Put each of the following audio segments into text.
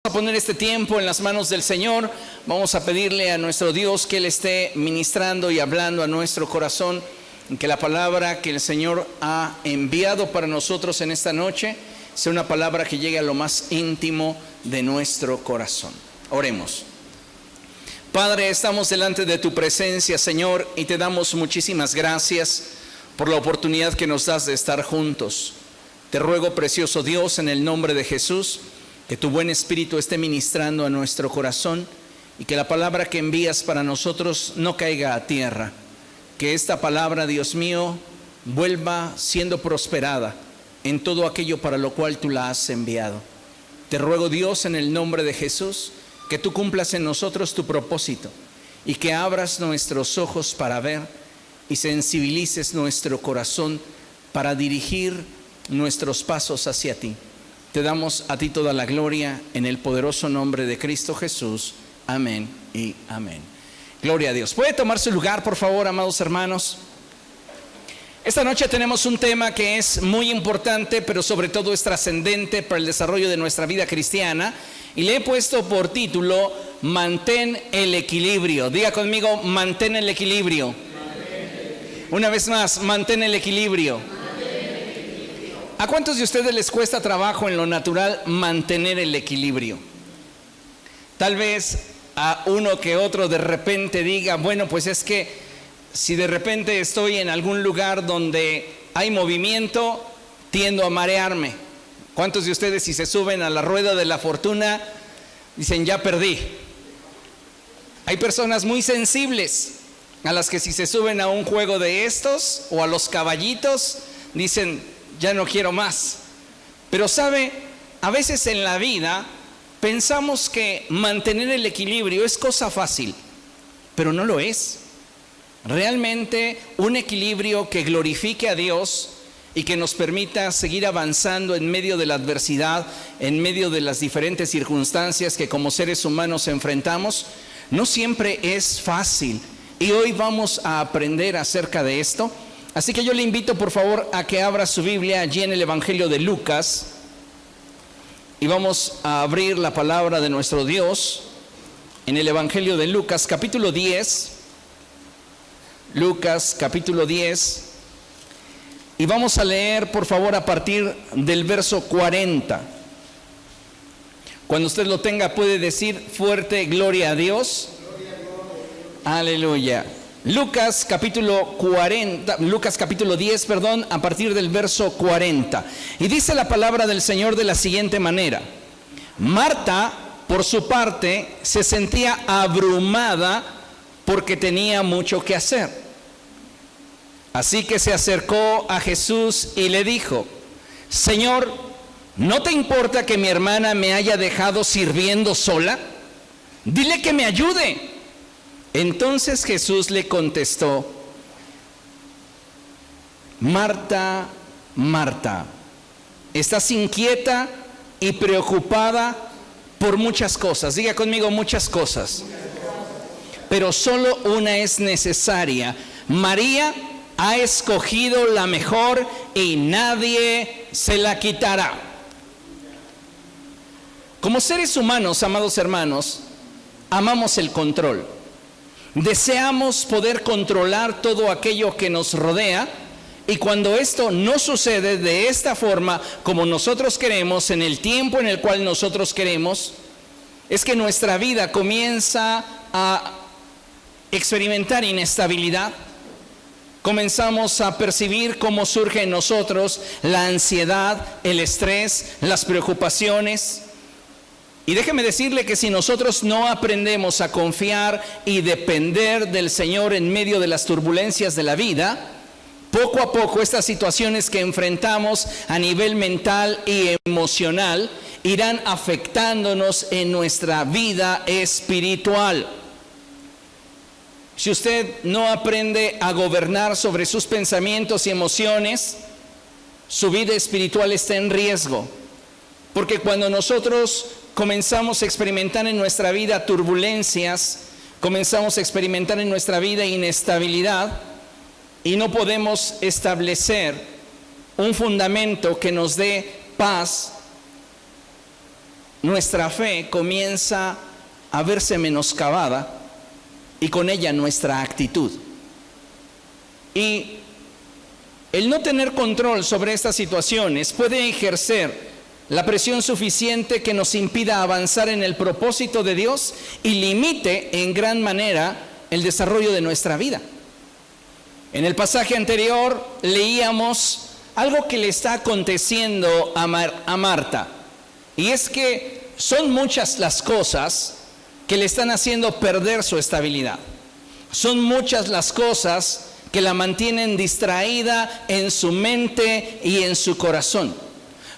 Vamos a poner este tiempo en las manos del Señor. Vamos a pedirle a nuestro Dios que Él esté ministrando y hablando a nuestro corazón, que la palabra que el Señor ha enviado para nosotros en esta noche sea una palabra que llegue a lo más íntimo de nuestro corazón. Oremos. Padre, estamos delante de tu presencia, Señor, y te damos muchísimas gracias por la oportunidad que nos das de estar juntos. Te ruego, precioso Dios, en el nombre de Jesús, que tu buen Espíritu esté ministrando a nuestro corazón y que la palabra que envías para nosotros no caiga a tierra. Que esta palabra, Dios mío, vuelva siendo prosperada en todo aquello para lo cual tú la has enviado. Te ruego, Dios, en el nombre de Jesús, que tú cumplas en nosotros tu propósito y que abras nuestros ojos para ver y sensibilices nuestro corazón para dirigir nuestros pasos hacia ti. Te damos a ti toda la gloria en el poderoso nombre de Cristo Jesús. Amén y amén. Gloria a Dios. ¿Puede tomar su lugar, por favor, amados hermanos? Esta noche tenemos un tema que es muy importante, pero sobre todo es trascendente para el desarrollo de nuestra vida cristiana. Y le he puesto por título, Mantén el equilibrio. Diga conmigo, mantén el equilibrio. Una vez más, mantén el equilibrio. ¿A cuántos de ustedes les cuesta trabajo en lo natural mantener el equilibrio? Tal vez a uno que otro de repente diga, bueno, pues es que si de repente estoy en algún lugar donde hay movimiento, tiendo a marearme. ¿Cuántos de ustedes, si se suben a la rueda de la fortuna, dicen, ya perdí? Hay personas muy sensibles a las que si se suben a un juego de estos o a los caballitos, dicen, ya no quiero más. Pero sabe, a veces en la vida pensamos que mantener el equilibrio es cosa fácil, pero no lo es. Realmente un equilibrio que glorifique a Dios y que nos permita seguir avanzando en medio de la adversidad, en medio de las diferentes circunstancias que como seres humanos enfrentamos, no siempre es fácil. Y hoy vamos a aprender acerca de esto. Así que yo le invito por favor a que abra su Biblia allí en el Evangelio de Lucas y vamos a abrir la palabra de nuestro Dios en el Evangelio de Lucas capítulo 10. Lucas capítulo 10 y vamos a leer por favor a partir del verso 40. Cuando usted lo tenga puede decir fuerte, gloria a Dios. Aleluya. Lucas capítulo 10, a partir del verso 40. Y dice la palabra del Señor de la siguiente manera. Marta, por su parte, se sentía abrumada porque tenía mucho que hacer. Así que se acercó a Jesús y le dijo, Señor, ¿no te importa que mi hermana me haya dejado sirviendo sola? Dile que me ayude. Entonces Jesús le contestó, Marta, Marta, estás inquieta y preocupada por muchas cosas. Diga conmigo, muchas cosas. Pero solo una es necesaria. María ha escogido la mejor y nadie se la quitará. Como seres humanos, amados hermanos, amamos el control. Deseamos poder controlar todo aquello que nos rodea y cuando esto no sucede de esta forma como nosotros queremos, en el tiempo en el cual nosotros queremos, es que nuestra vida comienza a experimentar inestabilidad. Comenzamos a percibir cómo surge en nosotros la ansiedad, el estrés, las preocupaciones. Y déjeme decirle que si nosotros no aprendemos a confiar y depender del Señor en medio de las turbulencias de la vida, poco a poco estas situaciones que enfrentamos a nivel mental y emocional irán afectándonos en nuestra vida espiritual. Si usted no aprende a gobernar sobre sus pensamientos y emociones, su vida espiritual está en riesgo. Porque cuando nosotros comenzamos a experimentar en nuestra vida turbulencias, comenzamos a experimentar en nuestra vida inestabilidad y no podemos establecer un fundamento que nos dé paz, nuestra fe comienza a verse menoscabada y con ella nuestra actitud. Y el no tener control sobre estas situaciones puede ejercer la presión suficiente que nos impida avanzar en el propósito de Dios y limite en gran manera el desarrollo de nuestra vida. En el pasaje anterior leíamos algo que le está aconteciendo a Marta, y es que son muchas las cosas que le están haciendo perder su estabilidad. Son muchas las cosas que la mantienen distraída en su mente y en su corazón.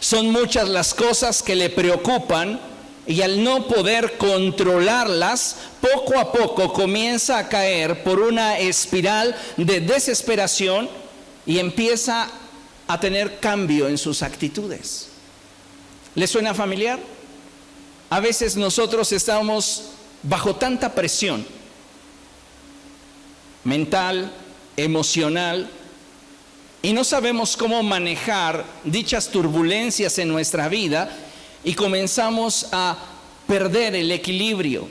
Son muchas las cosas que le preocupan, y al no poder controlarlas, poco a poco comienza a caer por una espiral de desesperación y empieza a tener cambio en sus actitudes. ¿Le suena familiar? A veces nosotros estamos bajo tanta presión mental, emocional, y no sabemos cómo manejar dichas turbulencias en nuestra vida, y comenzamos a perder el equilibrio.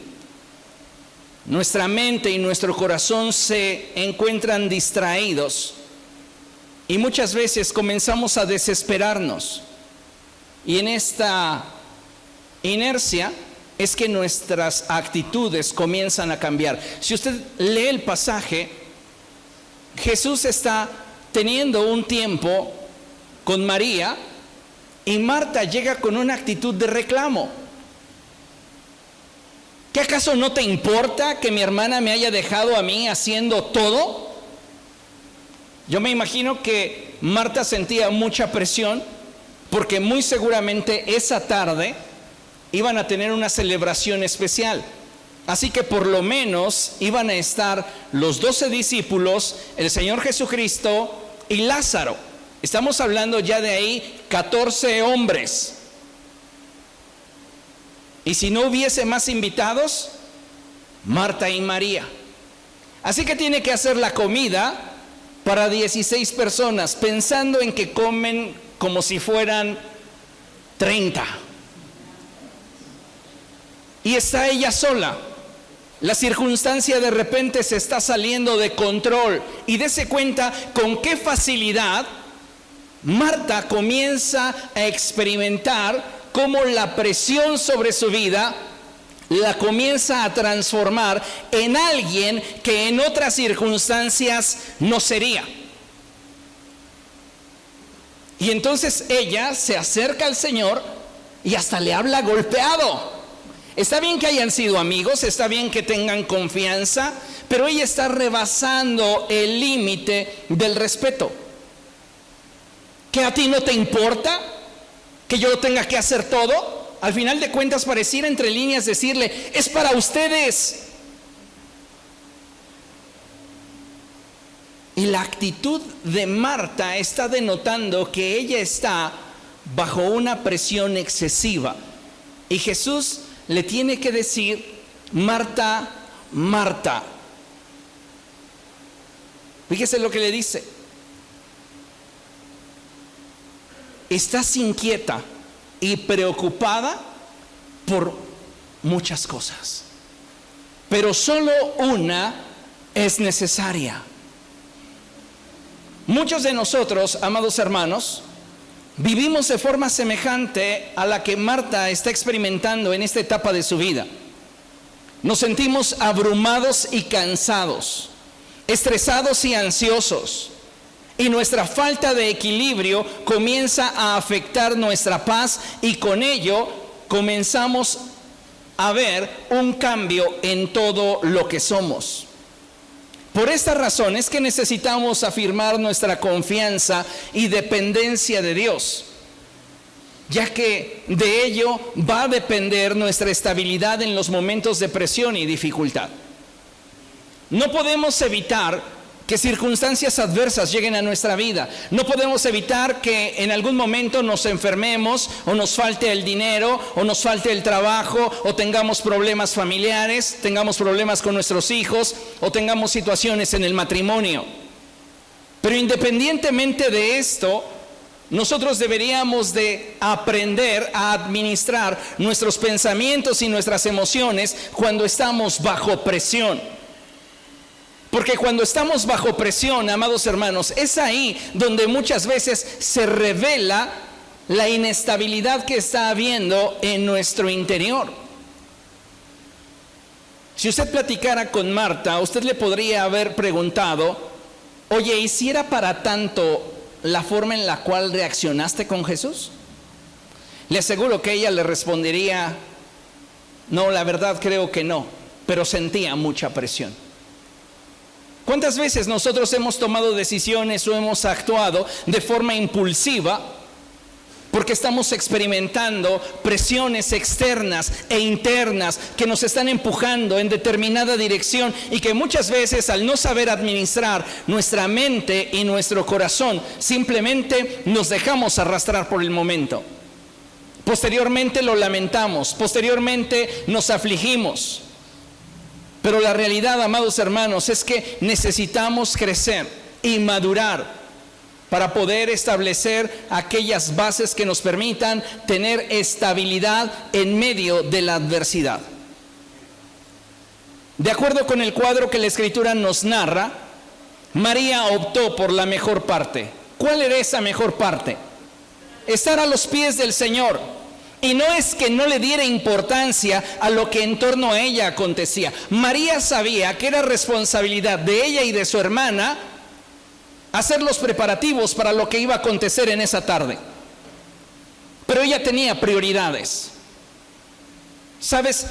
Nuestra mente y nuestro corazón se encuentran distraídos, y muchas veces comenzamos a desesperarnos, y en esta inercia es que nuestras actitudes comienzan a cambiar. Si usted lee el pasaje, Jesús está teniendo un tiempo con María, y Marta llega con una actitud de reclamo. ¿Qué acaso no te importa que mi hermana me haya dejado a mí haciendo todo? Yo me imagino que Marta sentía mucha presión, porque muy seguramente esa tarde iban a tener una celebración especial. Así que por lo menos iban a estar los 12 discípulos, el Señor Jesucristo y Lázaro. Estamos hablando ya de ahí 14 hombres. Y si no hubiese más invitados, Marta y María. Así que tiene que hacer la comida para 16 personas, pensando en que comen como si fueran 30. Y está ella sola. La circunstancia de repente se está saliendo de control, y dése cuenta con qué facilidad Marta comienza a experimentar cómo la presión sobre su vida la comienza a transformar en alguien que en otras circunstancias no sería. Y entonces ella se acerca al Señor y hasta le habla golpeado. Está bien que hayan sido amigos, está bien que tengan confianza, pero ella está rebasando el límite del respeto. ¿Que a ti no te importa que yo lo tenga que hacer todo? Al final de cuentas, pareciera entre líneas decirle, es para ustedes. Y la actitud de Marta está denotando que ella está bajo una presión excesiva. Y Jesús le tiene que decir, Marta, Marta. Fíjese lo que le dice. Estás inquieta y preocupada por muchas cosas, pero solo una es necesaria. Muchos de nosotros, amados hermanos, vivimos de forma semejante a la que Marta está experimentando en esta etapa de su vida. Nos sentimos abrumados y cansados, estresados y ansiosos. Y nuestra falta de equilibrio comienza a afectar nuestra paz, y con ello comenzamos a ver un cambio en todo lo que somos. Por esta razón es que necesitamos afirmar nuestra confianza y dependencia de Dios, ya que de ello va a depender nuestra estabilidad en los momentos de presión y dificultad. No podemos evitar que circunstancias adversas lleguen a nuestra vida. No podemos evitar que en algún momento nos enfermemos, o nos falte el dinero, o nos falte el trabajo, o tengamos problemas familiares, tengamos problemas con nuestros hijos, o tengamos situaciones en el matrimonio. Pero independientemente de esto, Nosotros deberíamos de aprender a administrar nuestros pensamientos y nuestras emociones cuando estamos bajo presión. Porque cuando estamos bajo presión, amados hermanos, es ahí donde muchas veces se revela la inestabilidad que está habiendo en nuestro interior. Si usted platicara con Marta, usted le podría haber preguntado: oye, ¿y si era para tanto la forma en la cual reaccionaste con Jesús? Le aseguro que ella le respondería: no, la verdad creo que no, pero sentía mucha presión. ¿Cuántas veces nosotros hemos tomado decisiones o hemos actuado de forma impulsiva porque estamos experimentando presiones externas e internas que nos están empujando en determinada dirección, y que muchas veces, al no saber administrar nuestra mente y nuestro corazón, simplemente nos dejamos arrastrar por el momento? Posteriormente lo lamentamos, posteriormente nos afligimos. Pero la realidad, amados hermanos, es que necesitamos crecer y madurar para poder establecer aquellas bases que nos permitan tener estabilidad en medio de la adversidad. De acuerdo con el cuadro que la Escritura nos narra, María optó por la mejor parte. ¿Cuál era esa mejor parte? Estar a los pies del Señor. Y no es que no le diera importancia a lo que en torno a ella acontecía. María sabía que era responsabilidad de ella y de su hermana hacer los preparativos para lo que iba a acontecer en esa tarde. Pero ella tenía prioridades. ¿Sabes?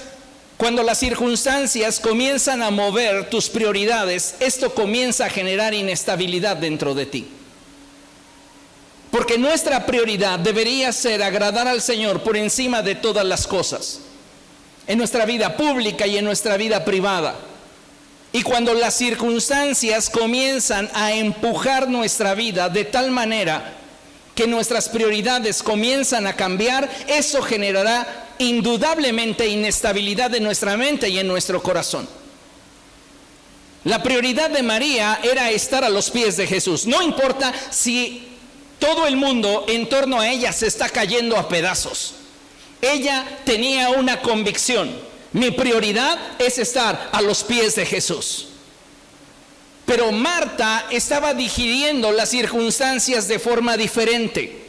Cuando las circunstancias comienzan a mover tus prioridades, esto comienza a generar inestabilidad dentro de ti. Porque nuestra prioridad debería ser agradar al Señor por encima de todas las cosas, en nuestra vida pública y en nuestra vida privada. Y cuando las circunstancias comienzan a empujar nuestra vida de tal manera que nuestras prioridades comienzan a cambiar, eso generará indudablemente inestabilidad en nuestra mente y en nuestro corazón. La prioridad de María era estar a los pies de Jesús. No importa si todo el mundo en torno a ella se está cayendo a pedazos. Ella tenía una convicción: mi prioridad es estar a los pies de Jesús. Pero Marta estaba digiriendo las circunstancias de forma diferente.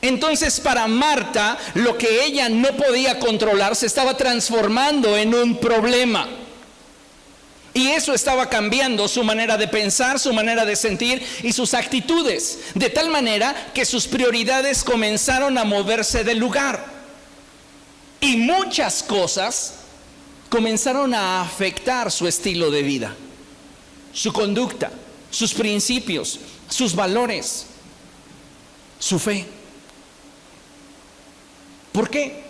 Entonces, para Marta, lo que ella no podía controlar se estaba transformando en un problema. Y eso estaba cambiando su manera de pensar, su manera de sentir y sus actitudes, de tal manera que sus prioridades comenzaron a moverse del lugar. Y muchas cosas comenzaron a afectar su estilo de vida, su conducta, sus principios, sus valores, su fe. ¿Por qué?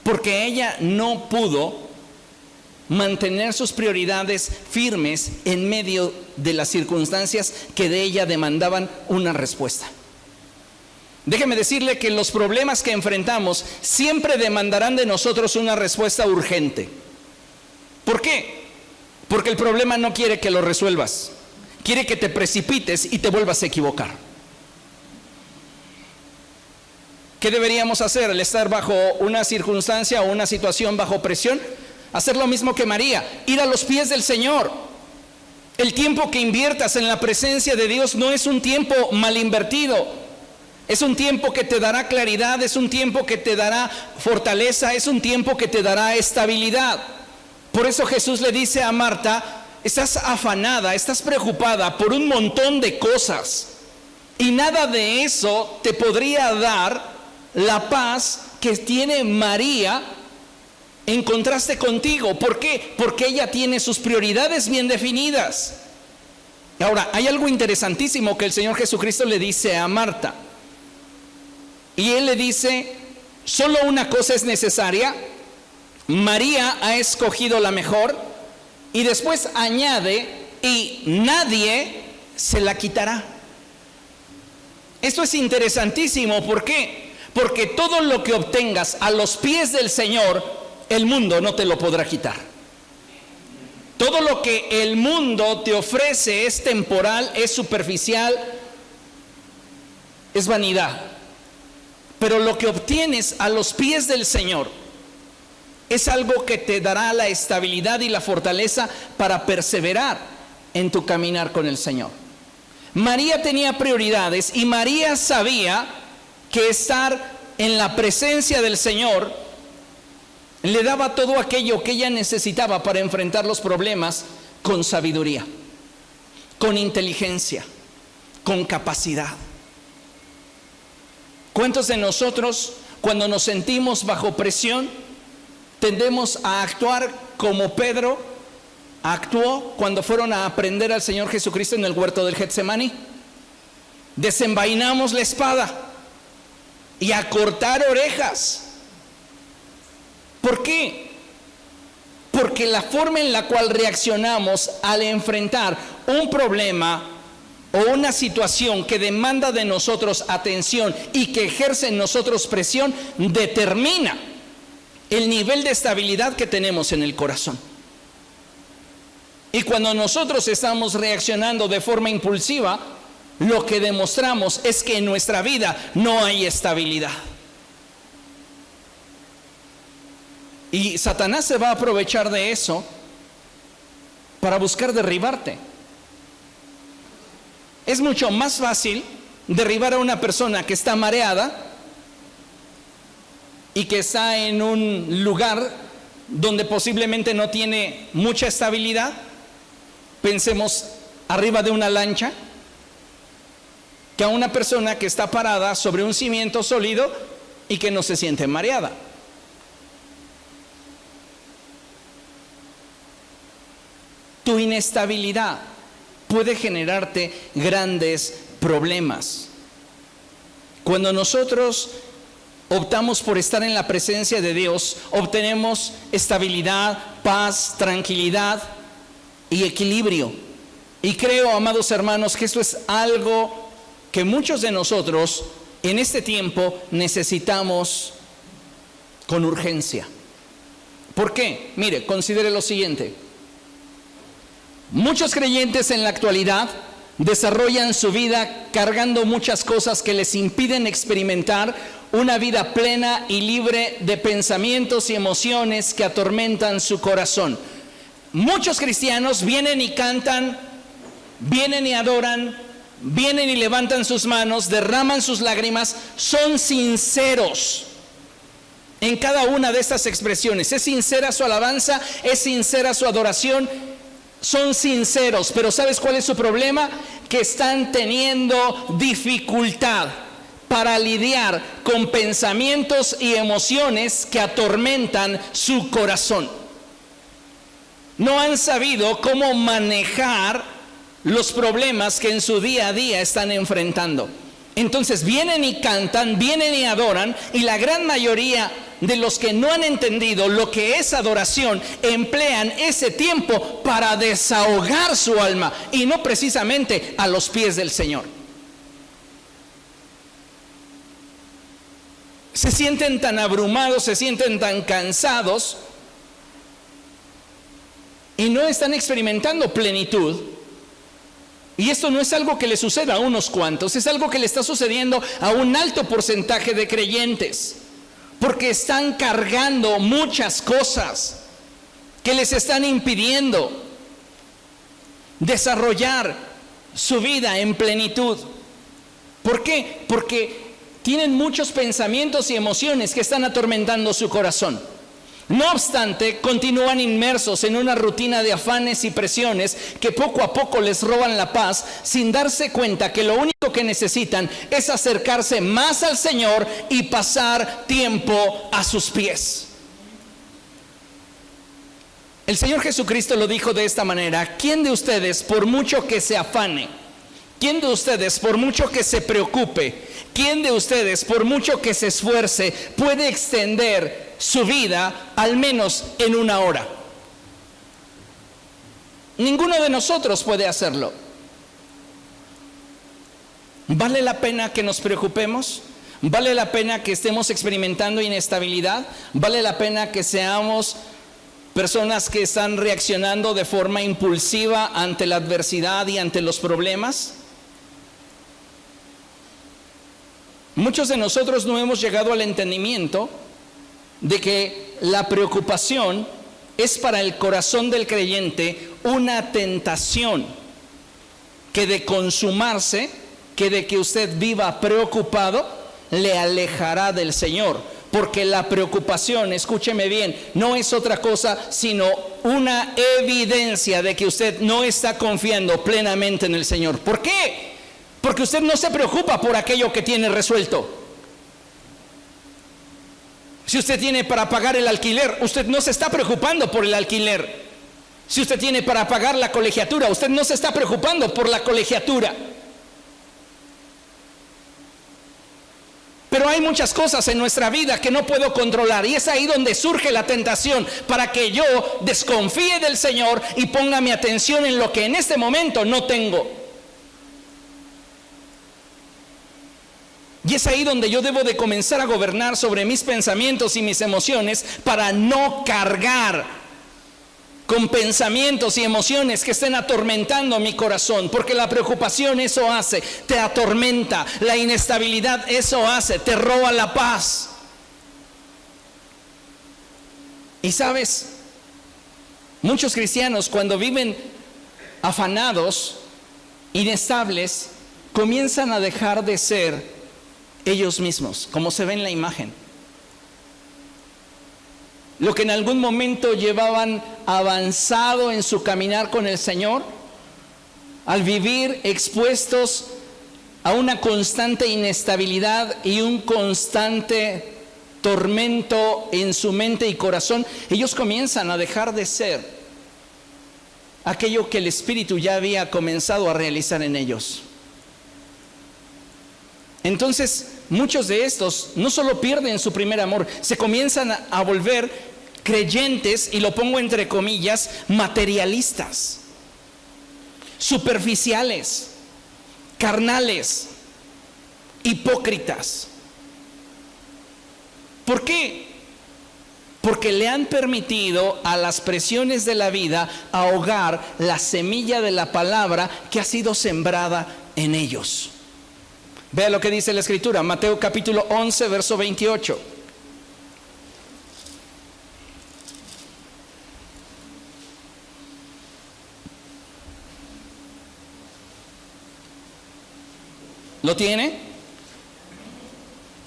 Porque ella no pudo mantener sus prioridades firmes en medio de las circunstancias que de ella demandaban una respuesta. Déjeme decirle que los problemas que enfrentamos siempre demandarán de nosotros una respuesta urgente. ¿Por qué? Porque el problema no quiere que lo resuelvas, quiere que te precipites y te vuelvas a equivocar. ¿Qué deberíamos hacer al estar bajo una circunstancia o una situación bajo presión? Hacer lo mismo que María, ir a los pies del Señor. El tiempo que inviertas en la presencia de Dios no es un tiempo mal invertido. Es un tiempo que te dará claridad, es un tiempo que te dará fortaleza, es un tiempo que te dará estabilidad. Por eso Jesús le dice a Marta: estás afanada, estás preocupada por un montón de cosas, y nada de eso te podría dar la paz que tiene María en contraste contigo. ¿Por qué? Porque ella tiene sus prioridades bien definidas. Ahora, hay algo interesantísimo que el Señor Jesucristo le dice a Marta. Y Él le dice: solo una cosa es necesaria, María ha escogido la mejor. Y después añade: y nadie se la quitará. Esto es interesantísimo. ¿Por qué? Porque todo lo que obtengas a los pies del Señor, el mundo no te lo podrá quitar. Todo lo que el mundo te ofrece es temporal, es superficial, es vanidad. Pero lo que obtienes a los pies del Señor es algo que te dará la estabilidad y la fortaleza para perseverar en tu caminar con el Señor. María tenía prioridades y María sabía que estar en la presencia del Señor le daba todo aquello que ella necesitaba para enfrentar los problemas con sabiduría, con inteligencia, con capacidad. ¿Cuántos de nosotros, cuando nos sentimos bajo presión, tendemos a actuar como Pedro actuó cuando fueron a aprender al Señor Jesucristo en el huerto del Getsemaní? Desenvainamos la espada y a cortar orejas. ¿Por qué? Porque la forma en la cual reaccionamos al enfrentar un problema o una situación que demanda de nosotros atención y que ejerce en nosotros presión, determina el nivel de estabilidad que tenemos en el corazón. Y cuando nosotros estamos reaccionando de forma impulsiva, lo que demostramos es que en nuestra vida no hay estabilidad. Y Satanás se va a aprovechar de eso para buscar derribarte. Es mucho más fácil derribar a una persona que está mareada y que está en un lugar donde posiblemente no tiene mucha estabilidad. Pensemos arriba de una lancha, que a una persona que está parada sobre un cimiento sólido y que no se siente mareada. Tu inestabilidad puede generarte grandes problemas. Cuando nosotros optamos por estar en la presencia de Dios, obtenemos estabilidad, paz, tranquilidad y equilibrio. Y creo, amados hermanos, que esto es algo que muchos de nosotros en este tiempo necesitamos con urgencia. ¿Por qué? Mire, considere lo siguiente. Muchos creyentes en la actualidad desarrollan su vida cargando muchas cosas que les impiden experimentar una vida plena y libre de pensamientos y emociones que atormentan su corazón. Muchos cristianos vienen y cantan, vienen y adoran, vienen y levantan sus manos, derraman sus lágrimas, son sinceros en cada una de estas expresiones. Es sincera su alabanza, es sincera su adoración, son sinceros, pero ¿sabes cuál es su problema? Que están teniendo dificultad para lidiar con pensamientos y emociones que atormentan su corazón. No han sabido cómo manejar los problemas que en su día a día están enfrentando. Entonces vienen y cantan, vienen y adoran, y la gran mayoría de los que no han entendido lo que es adoración emplean ese tiempo para desahogar su alma y no precisamente a los pies del Señor. Se sienten tan abrumados, se sienten tan cansados y no están experimentando plenitud. Y esto no es algo que le suceda a unos cuantos, es algo que le está sucediendo a un alto porcentaje de creyentes, porque están cargando muchas cosas que les están impidiendo desarrollar su vida en plenitud. ¿Por qué? Porque tienen muchos pensamientos y emociones que están atormentando su corazón. No obstante, continúan inmersos en una rutina de afanes y presiones que poco a poco les roban la paz, sin darse cuenta que lo único que necesitan es acercarse más al Señor y pasar tiempo a sus pies. El Señor Jesucristo lo dijo de esta manera: ¿quién de ustedes, por mucho que se afane? ¿Quién de ustedes, por mucho que se preocupe? ¿Quién de ustedes, por mucho que se esfuerce, puede extender su vida al menos en una hora? Ninguno de nosotros puede hacerlo. ¿Vale la pena que nos preocupemos? ¿Vale la pena que estemos experimentando inestabilidad? ¿Vale la pena que seamos personas que están reaccionando de forma impulsiva ante la adversidad y ante los problemas? muchos de nosotros no hemos llegado al entendimiento de que la preocupación es para el corazón del creyente una tentación que de consumarse, que de que usted viva preocupado, le alejará del Señor. Porque la preocupación, escúcheme bien, no es otra cosa sino una evidencia de que usted no está confiando plenamente en el Señor. ¿Por qué? Porque usted no se preocupa por aquello que tiene resuelto. Si usted tiene para pagar el alquiler, usted no se está preocupando por el alquiler. Si usted tiene para pagar la colegiatura, usted no se está preocupando por la colegiatura. Pero hay muchas cosas en nuestra vida que no puedo controlar, y es ahí donde surge la tentación para que yo desconfíe del Señor y ponga mi atención en lo que en este momento no tengo. Y es ahí donde yo debo de comenzar a gobernar sobre mis pensamientos y mis emociones para no cargar con pensamientos y emociones que estén atormentando mi corazón, porque la preocupación eso hace, te atormenta. La inestabilidad eso hace, te roba la paz. Y sabes, muchos cristianos cuando viven afanados, inestables, comienzan a dejar de ser ellos mismos, como se ve en la imagen. Lo que en algún momento llevaban avanzado en su caminar con el Señor, al vivir expuestos a una constante inestabilidad y un constante tormento en su mente y corazón, ellos comienzan a dejar de ser aquello que el Espíritu ya había comenzado a realizar en ellos. Entonces, muchos de estos no solo pierden su primer amor, se comienzan a volver creyentes, y lo pongo entre comillas, materialistas, superficiales, carnales, hipócritas. ¿Por qué? Porque le han permitido a las presiones de la vida ahogar la semilla de la palabra que ha sido sembrada en ellos. Vea lo que dice la Escritura, Mateo capítulo 11, verso 28. ¿Lo tiene?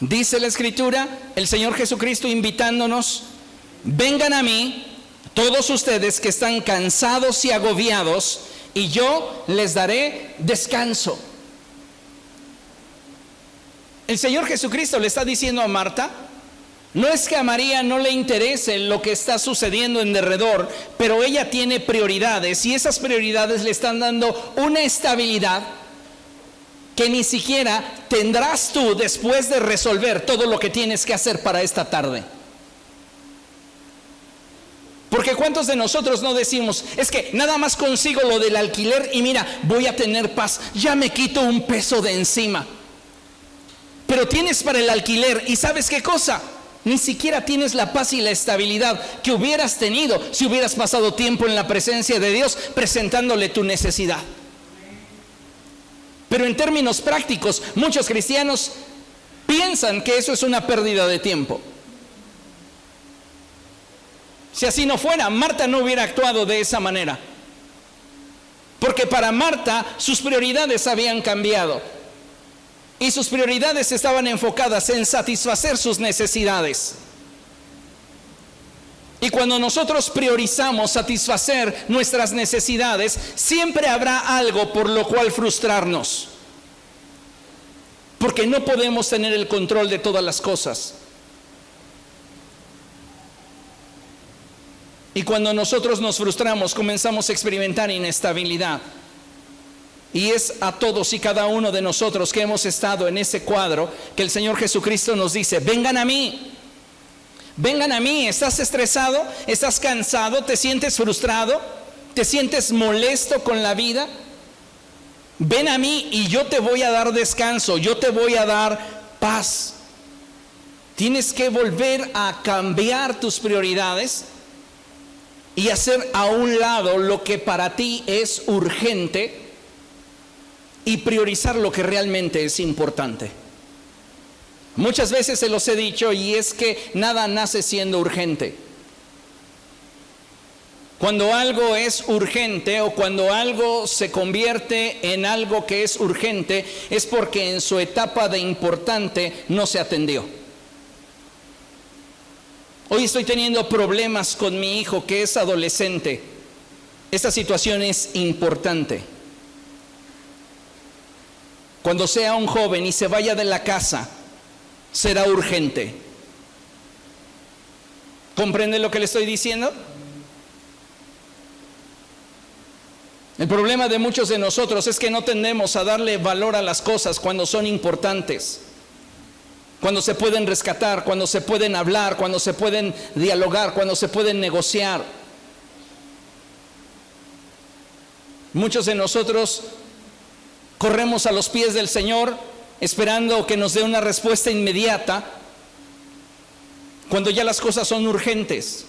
Dice la Escritura, el Señor Jesucristo invitándonos: vengan a mí todos ustedes que están cansados y agobiados, y yo les daré descanso. El Señor Jesucristo le está diciendo a Marta, no es que a María no le interese lo que está sucediendo en derredor, pero ella tiene prioridades, y esas prioridades le están dando una estabilidad que ni siquiera tendrás tú después de resolver todo lo que tienes que hacer para esta tarde. Porque ¿cuántos de nosotros no decimos, es que nada más consigo lo del alquiler y mira, voy a tener paz, ya me quito un peso de encima? Pero tienes para el alquiler, y ¿sabes qué cosa? Ni siquiera tienes la paz y la estabilidad que hubieras tenido si hubieras pasado tiempo en la presencia de Dios presentándole tu necesidad. Pero en términos prácticos, muchos cristianos piensan que eso es una pérdida de tiempo. Si así no fuera, Marta no hubiera actuado de esa manera. Porque para Marta sus prioridades habían cambiado. Y sus prioridades estaban enfocadas en satisfacer sus necesidades. Y cuando nosotros priorizamos satisfacer nuestras necesidades, siempre habrá algo por lo cual frustrarnos. Porque no podemos tener el control de todas las cosas. Y cuando nosotros nos frustramos, comenzamos a experimentar inestabilidad. Y es a todos y cada uno de nosotros que hemos estado en ese cuadro que el Señor Jesucristo nos dice: vengan a mí. Vengan a mí. ¿Estás estresado? ¿Estás cansado? ¿Te sientes frustrado? ¿Te sientes molesto con la vida? Ven a mí y yo te voy a dar descanso, yo te voy a dar paz. Tienes que volver a cambiar tus prioridades y hacer a un lado lo que para ti es urgente y priorizar lo que realmente es importante. Muchas veces se los he dicho, y es que nada nace siendo urgente. Cuando algo es urgente o cuando algo se convierte en algo que es urgente, es porque en su etapa de importante no se atendió. Hoy estoy teniendo problemas con mi hijo que es adolescente. Esta situación es importante. Cuando sea un joven y se vaya de la casa, será urgente. ¿Comprende lo que le estoy diciendo? El problema de muchos de nosotros es que no tendemos a darle valor a las cosas cuando son importantes, cuando se pueden rescatar, cuando se pueden hablar, cuando se pueden dialogar, cuando se pueden negociar. Muchos de nosotros corremos a los pies del Señor esperando que nos dé una respuesta inmediata cuando ya las cosas son urgentes.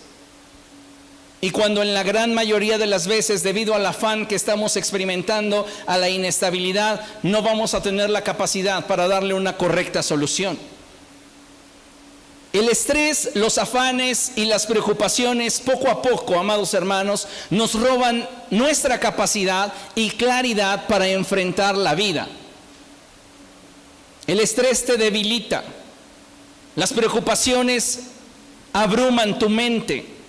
Y cuando en la gran mayoría de las veces, debido al afán que estamos experimentando, a la inestabilidad, no vamos a tener la capacidad para darle una correcta solución. El estrés, los afanes y las preocupaciones, poco a poco, amados hermanos, nos roban nuestra capacidad y claridad para enfrentar la vida. El estrés te debilita. Las preocupaciones abruman tu mente.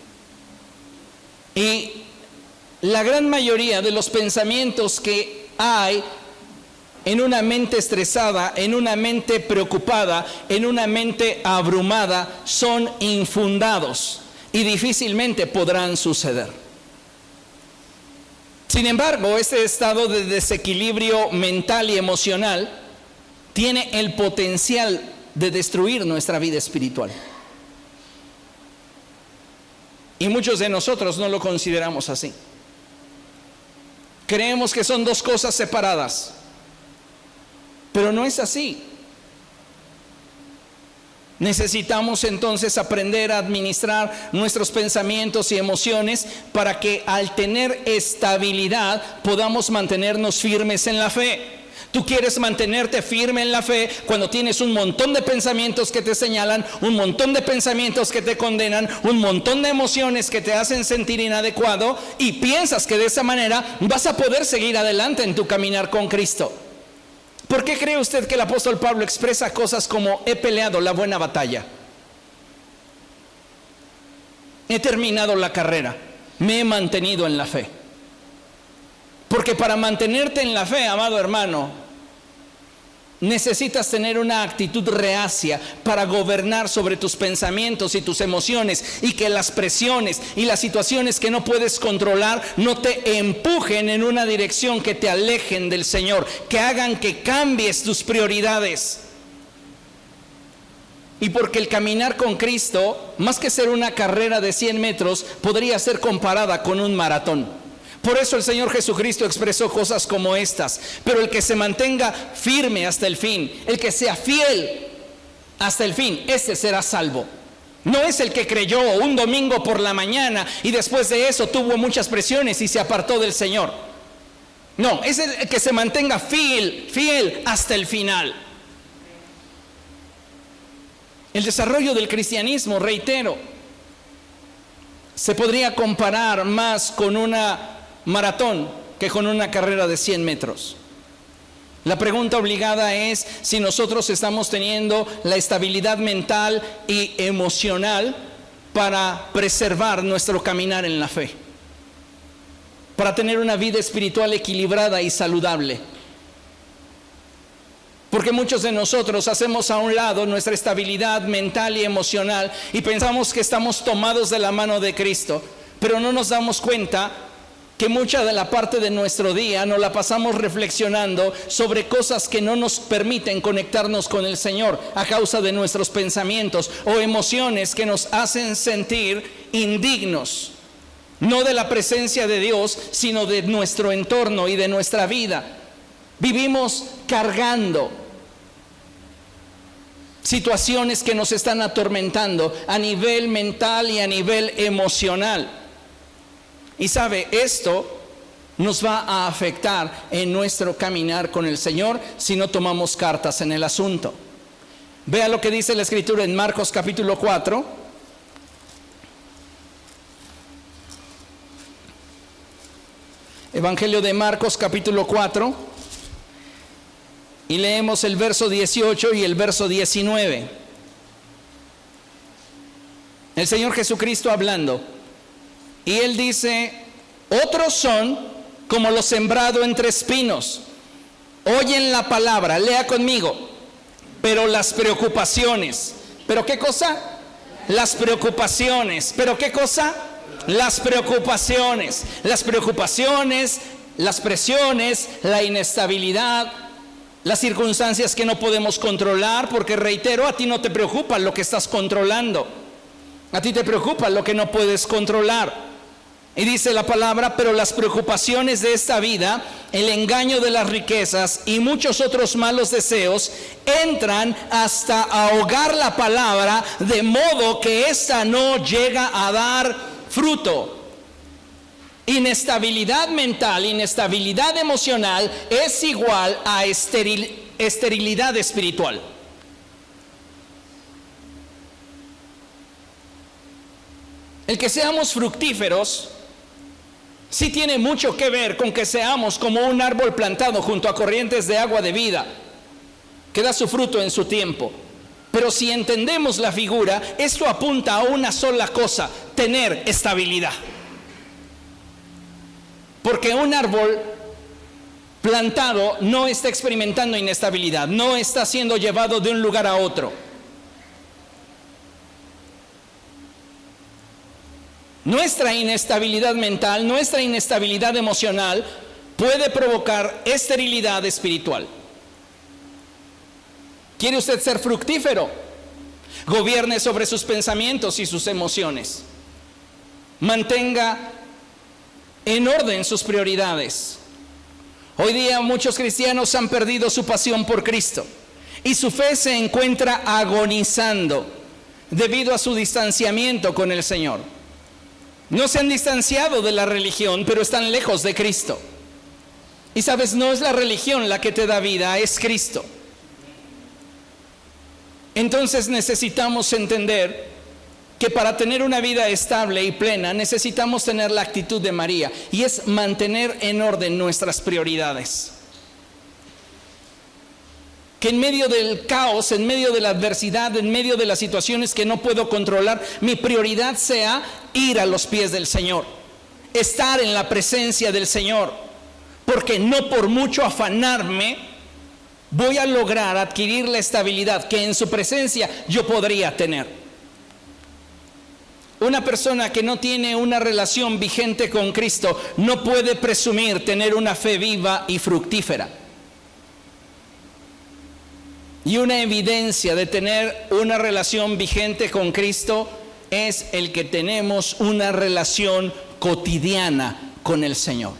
Y la gran mayoría de los pensamientos que hay en una mente estresada, en una mente preocupada, en una mente abrumada, son infundados y difícilmente podrán suceder. Sin embargo, este estado de desequilibrio mental y emocional tiene el potencial de destruir nuestra vida espiritual. Y muchos de nosotros no lo consideramos así. Creemos que son dos cosas separadas, pero no es así. Necesitamos entonces aprender a administrar nuestros pensamientos y emociones para que al tener estabilidad podamos mantenernos firmes en la fe. Tú quieres mantenerte firme en la fe cuando tienes un montón de pensamientos que te señalan, un montón de pensamientos que te condenan, un montón de emociones que te hacen sentir inadecuado, y piensas que de esa manera vas a poder seguir adelante en tu caminar con Cristo. ¿Por qué cree usted que el apóstol Pablo expresa cosas como: he peleado la buena batalla, he terminado la carrera, me he mantenido en la fe? Porque para mantenerte en la fe, amado hermano, necesitas tener una actitud reacia para gobernar sobre tus pensamientos y tus emociones, y que las presiones y las situaciones que no puedes controlar no te empujen en una dirección que te alejen del Señor, que hagan que cambies tus prioridades. Y porque el caminar con Cristo, más que ser una carrera de 100 metros, podría ser comparada con un maratón. Por eso el Señor Jesucristo expresó cosas como estas: pero el que se mantenga firme hasta el fin, el que sea fiel hasta el fin, ese será salvo. No es el que creyó un domingo por la mañana y después de eso tuvo muchas presiones y se apartó del Señor. No, es el que se mantenga fiel hasta el final. El desarrollo del cristianismo, reitero, se podría comparar más con una maratón que con una carrera de 100 metros. La pregunta obligada es si nosotros estamos teniendo la estabilidad mental y emocional para preservar nuestro caminar en la fe, para tener una vida espiritual equilibrada y saludable. Porque muchos de nosotros hacemos a un lado nuestra estabilidad mental y emocional y pensamos que estamos tomados de la mano de Cristo, pero no nos damos cuenta que mucha de la parte de nuestro día nos la pasamos reflexionando sobre cosas que no nos permiten conectarnos con el Señor a causa de nuestros pensamientos o emociones que nos hacen sentir indignos, no de la presencia de Dios, sino de nuestro entorno y de nuestra vida. Vivimos cargando situaciones que nos están atormentando a nivel mental y a nivel emocional. Y sabe, esto nos va a afectar en nuestro caminar con el Señor si no tomamos cartas en el asunto. Vea lo que dice la Escritura en Marcos capítulo 4. Evangelio de Marcos capítulo 4. Y leemos el verso 18 y el verso 19. El Señor Jesucristo hablando. Y Él dice: otros son como lo sembrado entre espinos. Oyen la palabra, lea conmigo. Pero las preocupaciones. ¿Pero qué cosa? Las preocupaciones. ¿Pero qué cosa? Las preocupaciones. Las preocupaciones, las presiones, la inestabilidad, las circunstancias que no podemos controlar, porque reitero, a ti no te preocupa lo que estás controlando. A ti te preocupa lo que no puedes controlar. Y dice la palabra: pero las preocupaciones de esta vida, el engaño de las riquezas y muchos otros malos deseos entran hasta ahogar la palabra, de modo que ésta no llega a dar fruto. Inestabilidad mental, inestabilidad emocional es igual a esterilidad espiritual. El que seamos fructíferos sí tiene mucho que ver con que seamos como un árbol plantado junto a corrientes de agua de vida, que da su fruto en su tiempo. Pero si entendemos la figura, esto apunta a una sola cosa: tener estabilidad. Porque un árbol plantado no está experimentando inestabilidad, no está siendo llevado de un lugar a otro. Nuestra inestabilidad mental, nuestra inestabilidad emocional puede provocar esterilidad espiritual. ¿Quiere usted ser fructífero? Gobierne sobre sus pensamientos y sus emociones. Mantenga en orden sus prioridades. Hoy día muchos cristianos han perdido su pasión por Cristo y su fe se encuentra agonizando debido a su distanciamiento con el Señor. No se han distanciado de la religión, pero están lejos de Cristo. Y sabes, no es la religión la que te da vida, es Cristo. Entonces necesitamos entender que para tener una vida estable y plena necesitamos tener la actitud de María, y es mantener en orden nuestras prioridades. Que en medio del caos, en medio de la adversidad, en medio de las situaciones que no puedo controlar, mi prioridad sea ir a los pies del Señor, estar en la presencia del Señor, porque no por mucho afanarme voy a lograr adquirir la estabilidad que en su presencia yo podría tener. Una persona que no tiene una relación vigente con Cristo no puede presumir tener una fe viva y fructífera. Y una evidencia de tener una relación vigente con Cristo es el que tenemos una relación cotidiana con el Señor.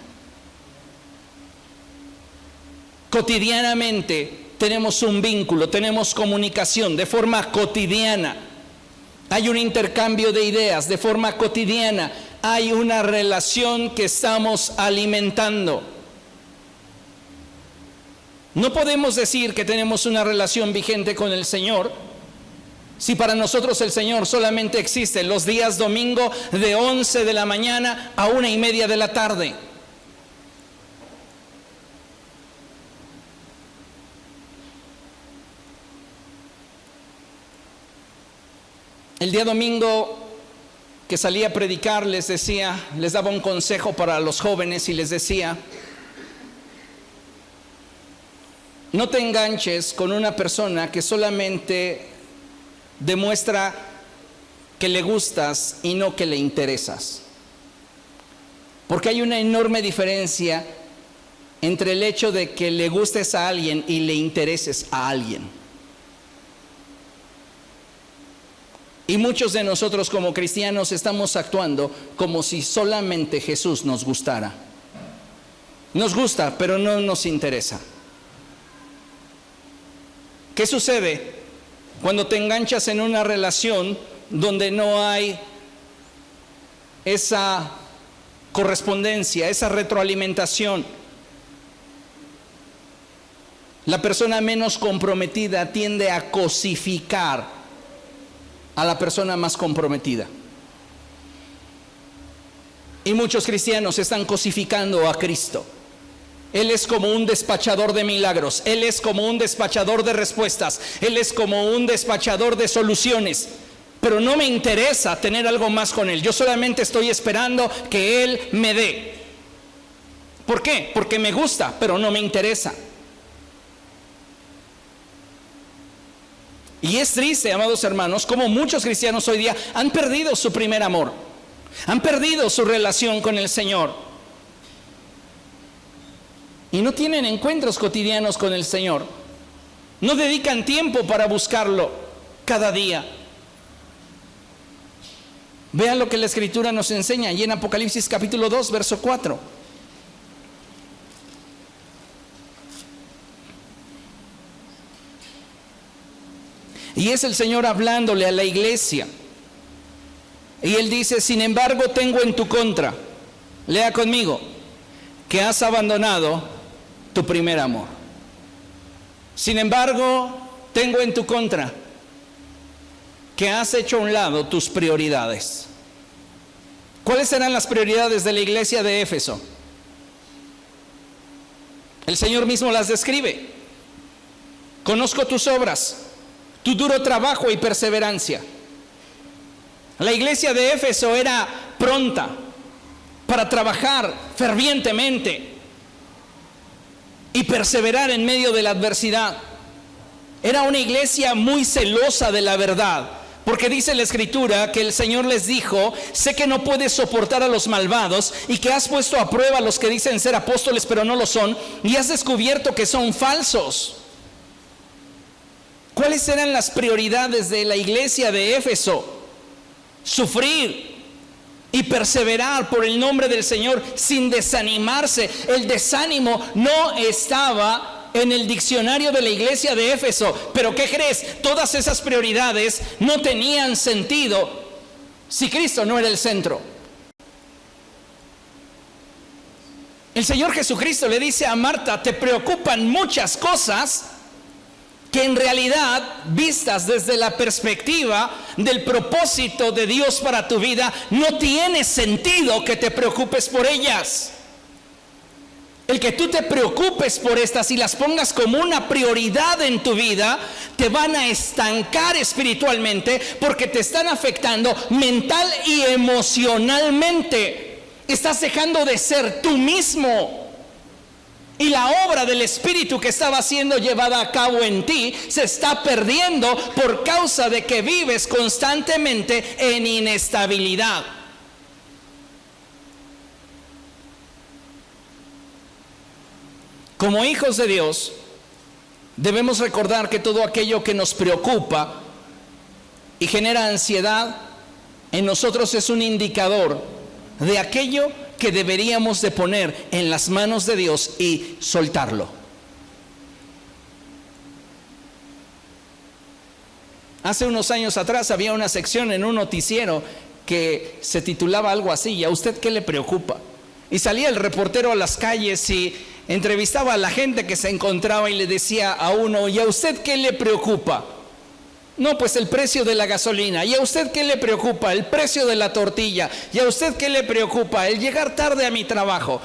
Cotidianamente tenemos un vínculo, tenemos comunicación de forma cotidiana. Hay un intercambio de ideas de forma cotidiana. Hay una relación que estamos alimentando. No podemos decir que tenemos una relación vigente con el Señor si para nosotros el Señor solamente existe los días domingo de 11 de la mañana a 1:30 de la tarde. El día domingo que salí a predicar les daba un consejo para los jóvenes y les decía: no te enganches con una persona que solamente demuestra que le gustas y no que le interesas. Porque hay una enorme diferencia entre el hecho de que le gustes a alguien y le intereses a alguien. Y muchos de nosotros como cristianos estamos actuando como si solamente Jesús nos gustara. Nos gusta, pero no nos interesa. ¿Qué sucede cuando te enganchas en una relación donde no hay esa correspondencia, esa retroalimentación? La persona menos comprometida tiende a cosificar a la persona más comprometida. Y muchos cristianos están cosificando a Cristo. Él es como un despachador de milagros, Él es como un despachador de respuestas, Él es como un despachador de soluciones. Pero no me interesa tener algo más con Él, yo solamente estoy esperando que Él me dé. ¿Por qué? Porque me gusta, pero no me interesa. Y es triste, amados hermanos, como muchos cristianos hoy día han perdido su primer amor, han perdido su relación con el Señor. Y no tienen encuentros cotidianos con el Señor. No dedican tiempo para buscarlo cada día. Vean lo que la Escritura nos enseña y en Apocalipsis capítulo 2, verso 4. Y es el Señor hablándole a la iglesia. Y Él dice: sin embargo tengo en tu contra, lea conmigo, que has abandonado tu primer amor. Sin embargo, tengo en tu contra que has hecho a un lado tus prioridades. ¿Cuáles eran las prioridades de la iglesia de Éfeso? El Señor mismo las describe. Conozco tus obras, tu duro trabajo y perseverancia. La iglesia de Éfeso era pronta para trabajar fervientemente y perseverar en medio de la adversidad. Era una iglesia muy celosa de la verdad, porque dice la Escritura que el Señor les dijo: sé que no puedes soportar a los malvados y que has puesto a prueba a los que dicen ser apóstoles pero no lo son, y has descubierto que son falsos. ¿Cuáles eran las prioridades de la iglesia de Éfeso? Sufrir y perseverar por el nombre del Señor sin desanimarse. El desánimo no estaba en el diccionario de la iglesia de Éfeso. Pero ¿qué crees? Todas esas prioridades no tenían sentido si Cristo no era el centro. El Señor Jesucristo le dice a Marta: te preocupan muchas cosas que en realidad, vistas desde la perspectiva del propósito de Dios para tu vida, no tiene sentido que te preocupes por ellas. El que tú te preocupes por estas y las pongas como una prioridad en tu vida, te van a estancar espiritualmente, porque te están afectando mental y emocionalmente. Estás dejando de ser tú mismo. Y la obra del Espíritu que estaba siendo llevada a cabo en ti se está perdiendo por causa de que vives constantemente en inestabilidad. Como hijos de Dios, debemos recordar que todo aquello que nos preocupa y genera ansiedad en nosotros es un indicador de aquello que deberíamos de poner en las manos de Dios y soltarlo. Hace unos años atrás había una sección en un noticiero que se titulaba algo así: ¿y a usted qué le preocupa? Y salía el reportero a las calles y entrevistaba a la gente que se encontraba y le decía a uno: ¿y a usted qué le preocupa? No, pues el precio de la gasolina. ¿Y a usted qué le preocupa? El precio de la tortilla. ¿Y a usted qué le preocupa? El llegar tarde a mi trabajo.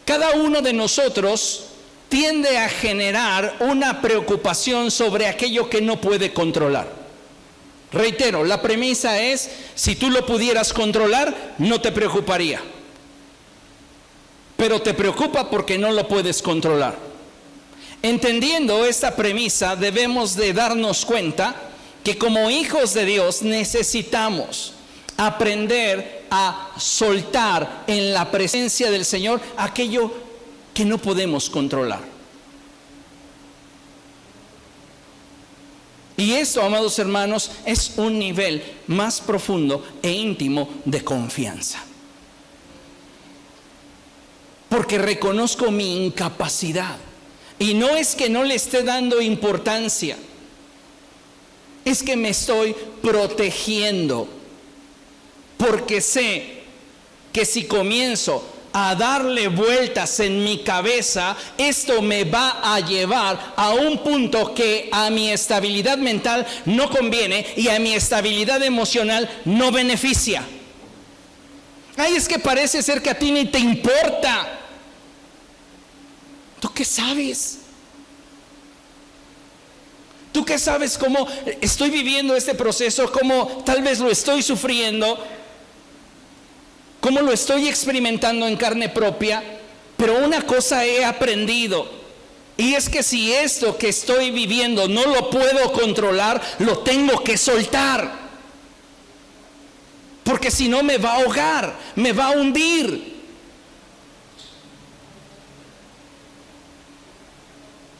Cada uno de nosotros tiende a generar una preocupación sobre aquello que no puede controlar. Reitero, la premisa es: si tú lo pudieras controlar, no te preocuparía. Pero te preocupa porque no lo puedes controlar. Entendiendo esta premisa, debemos de darnos cuenta que como hijos de Dios necesitamos aprender a soltar en la presencia del Señor aquello que no podemos controlar. Y esto, amados hermanos, es un nivel más profundo e íntimo de confianza. Porque reconozco mi incapacidad. Y no es que no le esté dando importancia, es que me estoy protegiendo, porque sé que si comienzo a darle vueltas en mi cabeza, esto me va a llevar a un punto que a mi estabilidad mental no conviene y a mi estabilidad emocional no beneficia. Ay, es que parece ser que a ti ni te importa. ¿Tú qué sabes? ¿Tú qué sabes cómo estoy viviendo este proceso? ¿Cómo tal vez lo estoy sufriendo? ¿Cómo lo estoy experimentando en carne propia? Pero una cosa he aprendido, y es que si esto que estoy viviendo no lo puedo controlar, lo tengo que soltar. Porque si no me va a ahogar, me va a hundir.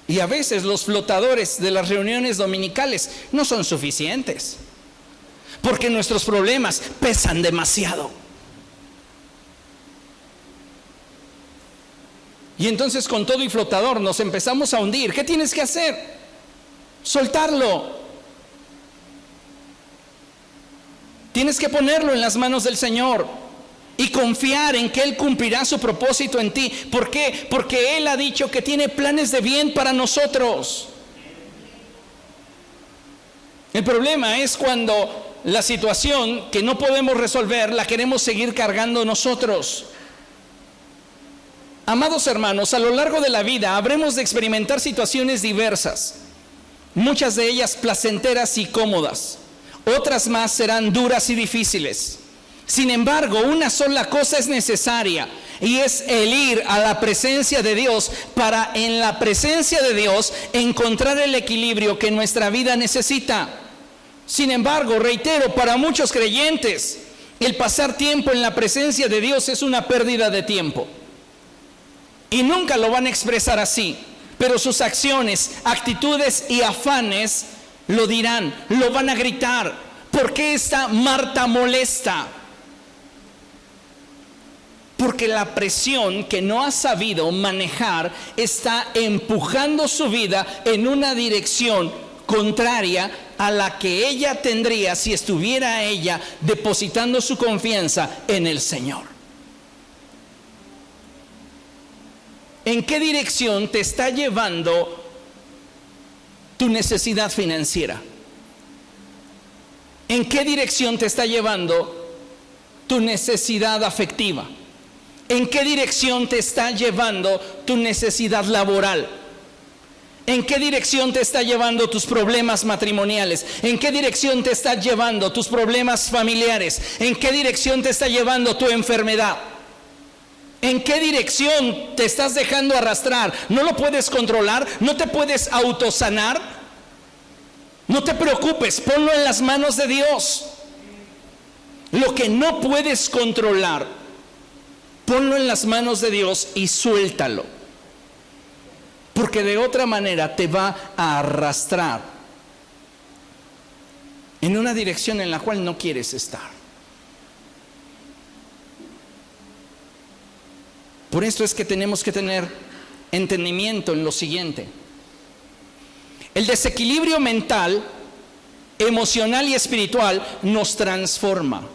Y a veces los flotadores de las reuniones dominicales no son suficientes, porque nuestros problemas pesan demasiado. Y entonces con todo y flotador nos empezamos a hundir. ¿Qué tienes que hacer? Soltarlo. Tienes que ponerlo en las manos del Señor y confiar en que Él cumplirá su propósito en ti. ¿Por qué? Porque Él ha dicho que tiene planes de bien para nosotros. El problema es cuando la situación que no podemos resolver la queremos seguir cargando nosotros. Amados hermanos, a lo largo de la vida habremos de experimentar situaciones diversas, muchas de ellas placenteras y cómodas, otras más serán duras y difíciles. Sin embargo, una sola cosa es necesaria, y es el ir a la presencia de Dios para en la presencia de Dios encontrar el equilibrio que nuestra vida necesita. Sin embargo, reitero, para muchos creyentes, el pasar tiempo en la presencia de Dios es una pérdida de tiempo. Y nunca lo van a expresar así, pero sus acciones, actitudes y afanes lo dirán, lo van a gritar. ¿Por qué está Marta molesta? Porque la presión que no ha sabido manejar está empujando su vida en una dirección contraria a la que ella tendría si estuviera ella depositando su confianza en el Señor. ¿En qué dirección te está llevando tu necesidad financiera? ¿En qué dirección te está llevando tu necesidad afectiva? ¿En qué dirección te está llevando tu necesidad laboral? ¿En qué dirección te está llevando tus problemas matrimoniales? ¿En qué dirección te está llevando tus problemas familiares? ¿En qué dirección te está llevando tu enfermedad? ¿En qué dirección te estás dejando arrastrar? ¿No lo puedes controlar? ¿No te puedes autosanar? No te preocupes, ponlo en las manos de Dios. Lo que no puedes controlar, ponlo en las manos de Dios y suéltalo. Porque de otra manera te va a arrastrar en una dirección en la cual no quieres estar. Por esto es que tenemos que tener entendimiento en lo siguiente. El desequilibrio mental, emocional y espiritual nos transforma.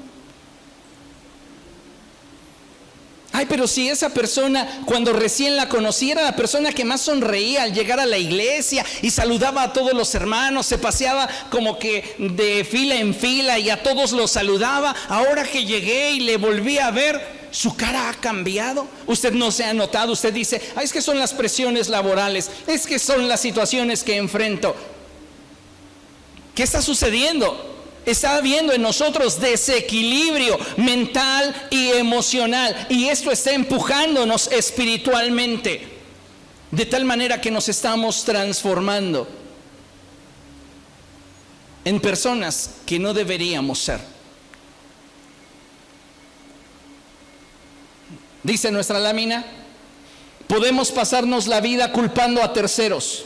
Ay, pero si esa persona, cuando recién la conocí, era la persona que más sonreía al llegar a la iglesia y saludaba a todos los hermanos, se paseaba como que de fila en fila y a todos los saludaba. Ahora que llegué y le volví a ver, su cara ha cambiado. Usted no se ha notado, usted dice, ay, es que son las presiones laborales, es que son las situaciones que enfrento. ¿Qué está sucediendo? Está habiendo en nosotros desequilibrio mental y emocional, y esto está empujándonos espiritualmente, de tal manera que nos estamos transformando en personas que no deberíamos ser. Dice nuestra lámina, podemos pasarnos la vida culpando a terceros,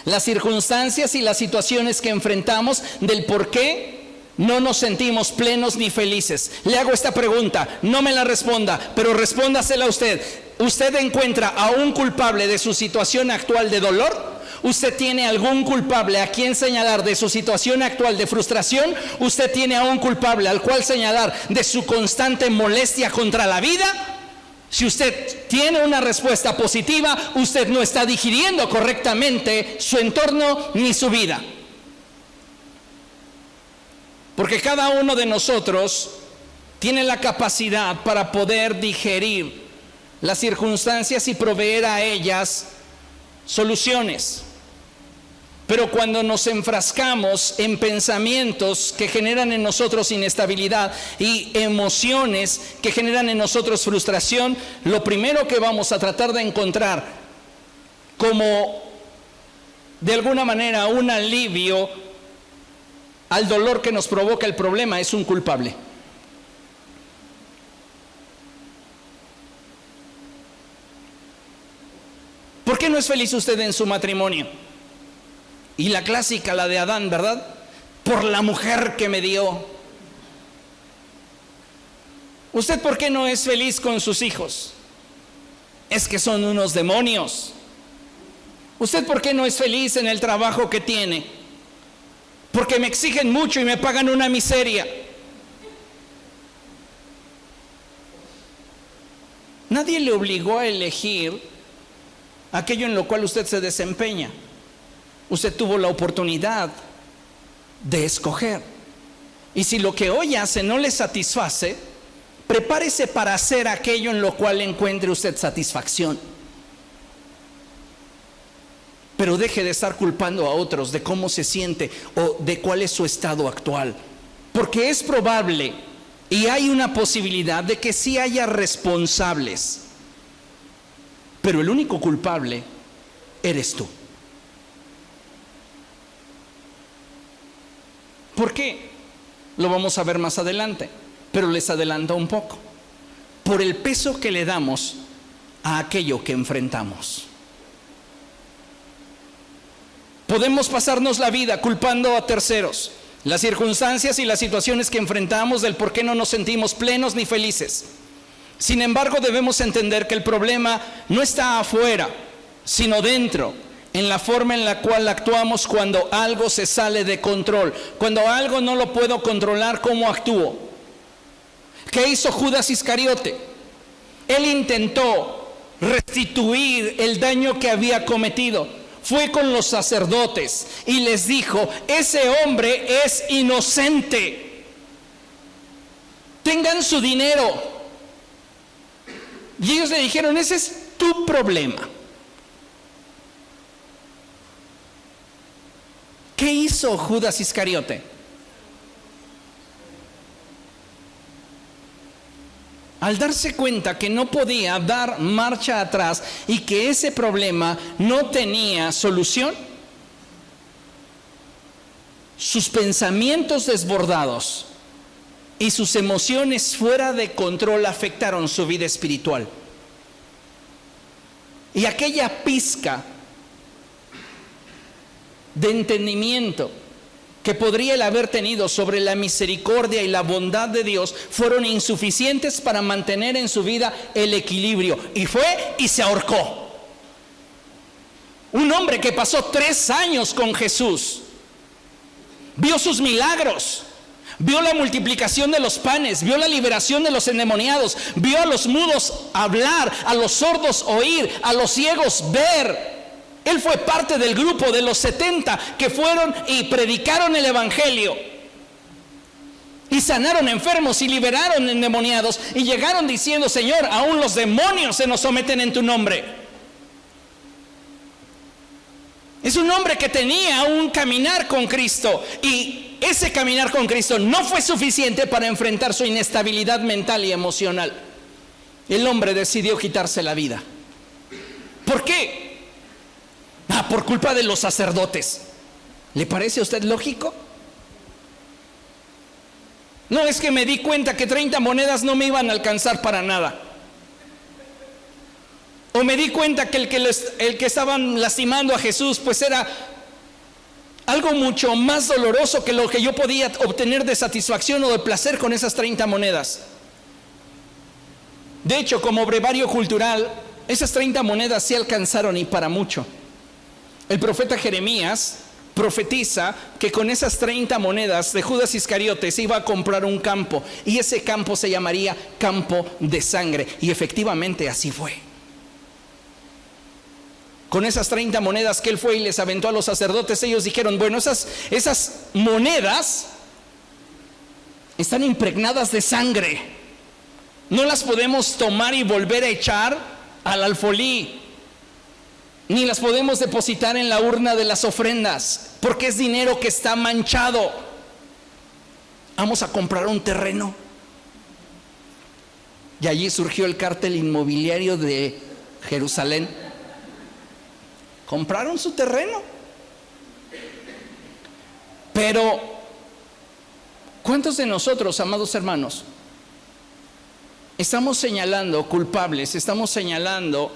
las circunstancias y las situaciones que enfrentamos, del por qué no nos sentimos plenos ni felices. Le hago esta pregunta, no me la responda, pero respóndasela usted. ¿Usted encuentra a un culpable de su situación actual de dolor? ¿Usted tiene algún culpable a quien señalar de su situación actual de frustración? ¿Usted tiene a un culpable al cual señalar de su constante molestia contra la vida? Si usted tiene una respuesta positiva, usted no está digiriendo correctamente su entorno ni su vida. Porque cada uno de nosotros tiene la capacidad para poder digerir las circunstancias y proveer a ellas soluciones. Pero cuando nos enfrascamos en pensamientos que generan en nosotros inestabilidad y emociones que generan en nosotros frustración, lo primero que vamos a tratar de encontrar como de alguna manera un alivio al dolor que nos provoca el problema es un culpable. ¿Por qué no es feliz usted en su matrimonio? Y la clásica, la de Adán, ¿verdad? Por la mujer que me dio. ¿Usted por qué no es feliz con sus hijos? Es que son unos demonios. ¿Usted por qué no es feliz en el trabajo que tiene? Porque me exigen mucho y me pagan una miseria. Nadie le obligó a elegir aquello en lo cual usted se desempeña. Usted tuvo la oportunidad de escoger. Y si lo que hoy hace no le satisface, prepárese para hacer aquello en lo cual encuentre usted satisfacción. Pero deje de estar culpando a otros de cómo se siente o de cuál es su estado actual. Porque es probable y hay una posibilidad de que sí haya responsables. Pero el único culpable eres tú. ¿Por qué? Lo vamos a ver más adelante, pero les adelanto un poco. Por el peso que le damos a aquello que enfrentamos. Podemos pasarnos la vida culpando a terceros, las circunstancias y las situaciones que enfrentamos del por qué no nos sentimos plenos ni felices. Sin embargo, debemos entender que el problema no está afuera, sino dentro, en la forma en la cual actuamos cuando algo se sale de control, cuando algo no lo puedo controlar, ¿cómo actúo? ¿Qué hizo Judas Iscariote? Él intentó restituir el daño que había cometido. Fue con los sacerdotes y les dijo: ese hombre es inocente, tengan su dinero. Y ellos le dijeron: ese es tu problema. ¿Qué hizo Judas Iscariote? Al darse cuenta que no podía dar marcha atrás y que ese problema no tenía solución, sus pensamientos desbordados y sus emociones fuera de control afectaron su vida espiritual. Y aquella pizca de entendimiento que podría él haber tenido sobre la misericordia y la bondad de Dios fueron insuficientes para mantener en su vida el equilibrio, y fue y se ahorcó. Un hombre que pasó 3 años con Jesús, vio sus milagros, vio la multiplicación de los panes, vio la liberación de los endemoniados, vio a los mudos hablar, a los sordos oír, a los ciegos ver. Él fue parte del grupo de los 70 que fueron y predicaron el evangelio y sanaron enfermos y liberaron endemoniados, y llegaron diciendo: Señor, aún los demonios se nos someten en tu nombre. Es un hombre que tenía un caminar con Cristo, y ese caminar con Cristo no fue suficiente para enfrentar su inestabilidad mental y emocional. El hombre decidió quitarse la vida. ¿Por qué? Por culpa de los sacerdotes. ¿Le parece a usted lógico? No, es que me di cuenta que 30 monedas no me iban a alcanzar para nada. O me di cuenta que el que estaban lastimando a Jesús pues era algo mucho más doloroso que lo que yo podía obtener de satisfacción o de placer con esas 30 monedas. De hecho, como brevario cultural, esas 30 monedas sí alcanzaron y para mucho. El profeta Jeremías profetiza que con esas 30 monedas de Judas Iscariote se iba a comprar un campo, y ese campo se llamaría campo de sangre, y efectivamente así fue. Con esas 30 monedas que él fue y les aventó a los sacerdotes, ellos dijeron, bueno, esas monedas están impregnadas de sangre, no las podemos tomar y volver a echar al alfolí, ni las podemos depositar en la urna de las ofrendas, porque es dinero que está manchado. Vamos a comprar un terreno. Y allí surgió el cártel inmobiliario de Jerusalén. Compraron su terreno. Pero ¿cuántos de nosotros, amados hermanos, estamos señalando culpables, estamos señalando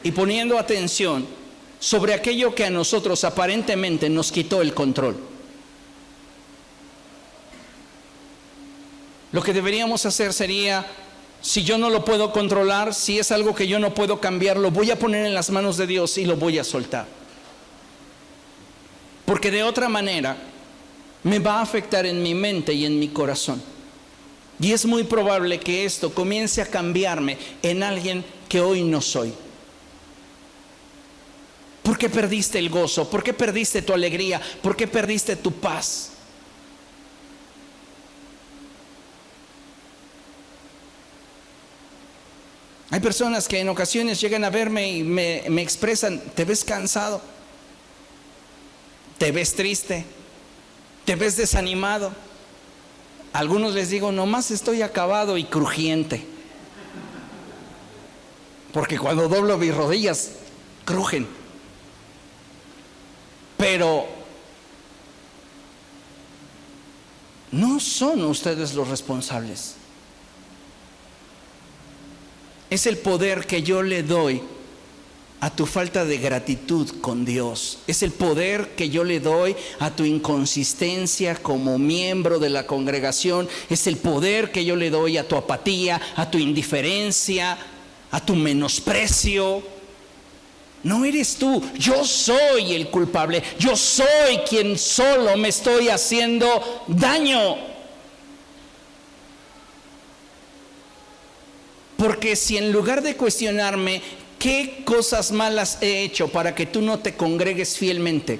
y poniendo atención sobre aquello que a nosotros aparentemente nos quitó el control? Lo que deberíamos hacer sería, si yo no lo puedo controlar, si es algo que yo no puedo cambiar, lo voy a poner en las manos de Dios y lo voy a soltar. Porque de otra manera me va a afectar en mi mente y en mi corazón. Y es muy probable que esto comience a cambiarme en alguien que hoy no soy. ¿Por qué perdiste el gozo? ¿Por qué perdiste tu alegría? ¿Por qué perdiste tu paz? Hay personas que en ocasiones llegan a verme y me expresan, te ves cansado, te ves triste, te ves desanimado. A algunos les digo, nomás estoy acabado y crujiente. Porque cuando doblo mis rodillas, crujen. Pero no son ustedes los responsables. Es el poder que yo le doy a tu falta de gratitud con Dios. Es el poder que yo le doy a tu inconsistencia como miembro de la congregación. Es el poder que yo le doy a tu apatía, a tu indiferencia, a tu menosprecio. No eres tú, yo soy el culpable, yo soy quien solo me estoy haciendo daño. Porque si en lugar de cuestionarme qué cosas malas he hecho para que tú no te congregues fielmente,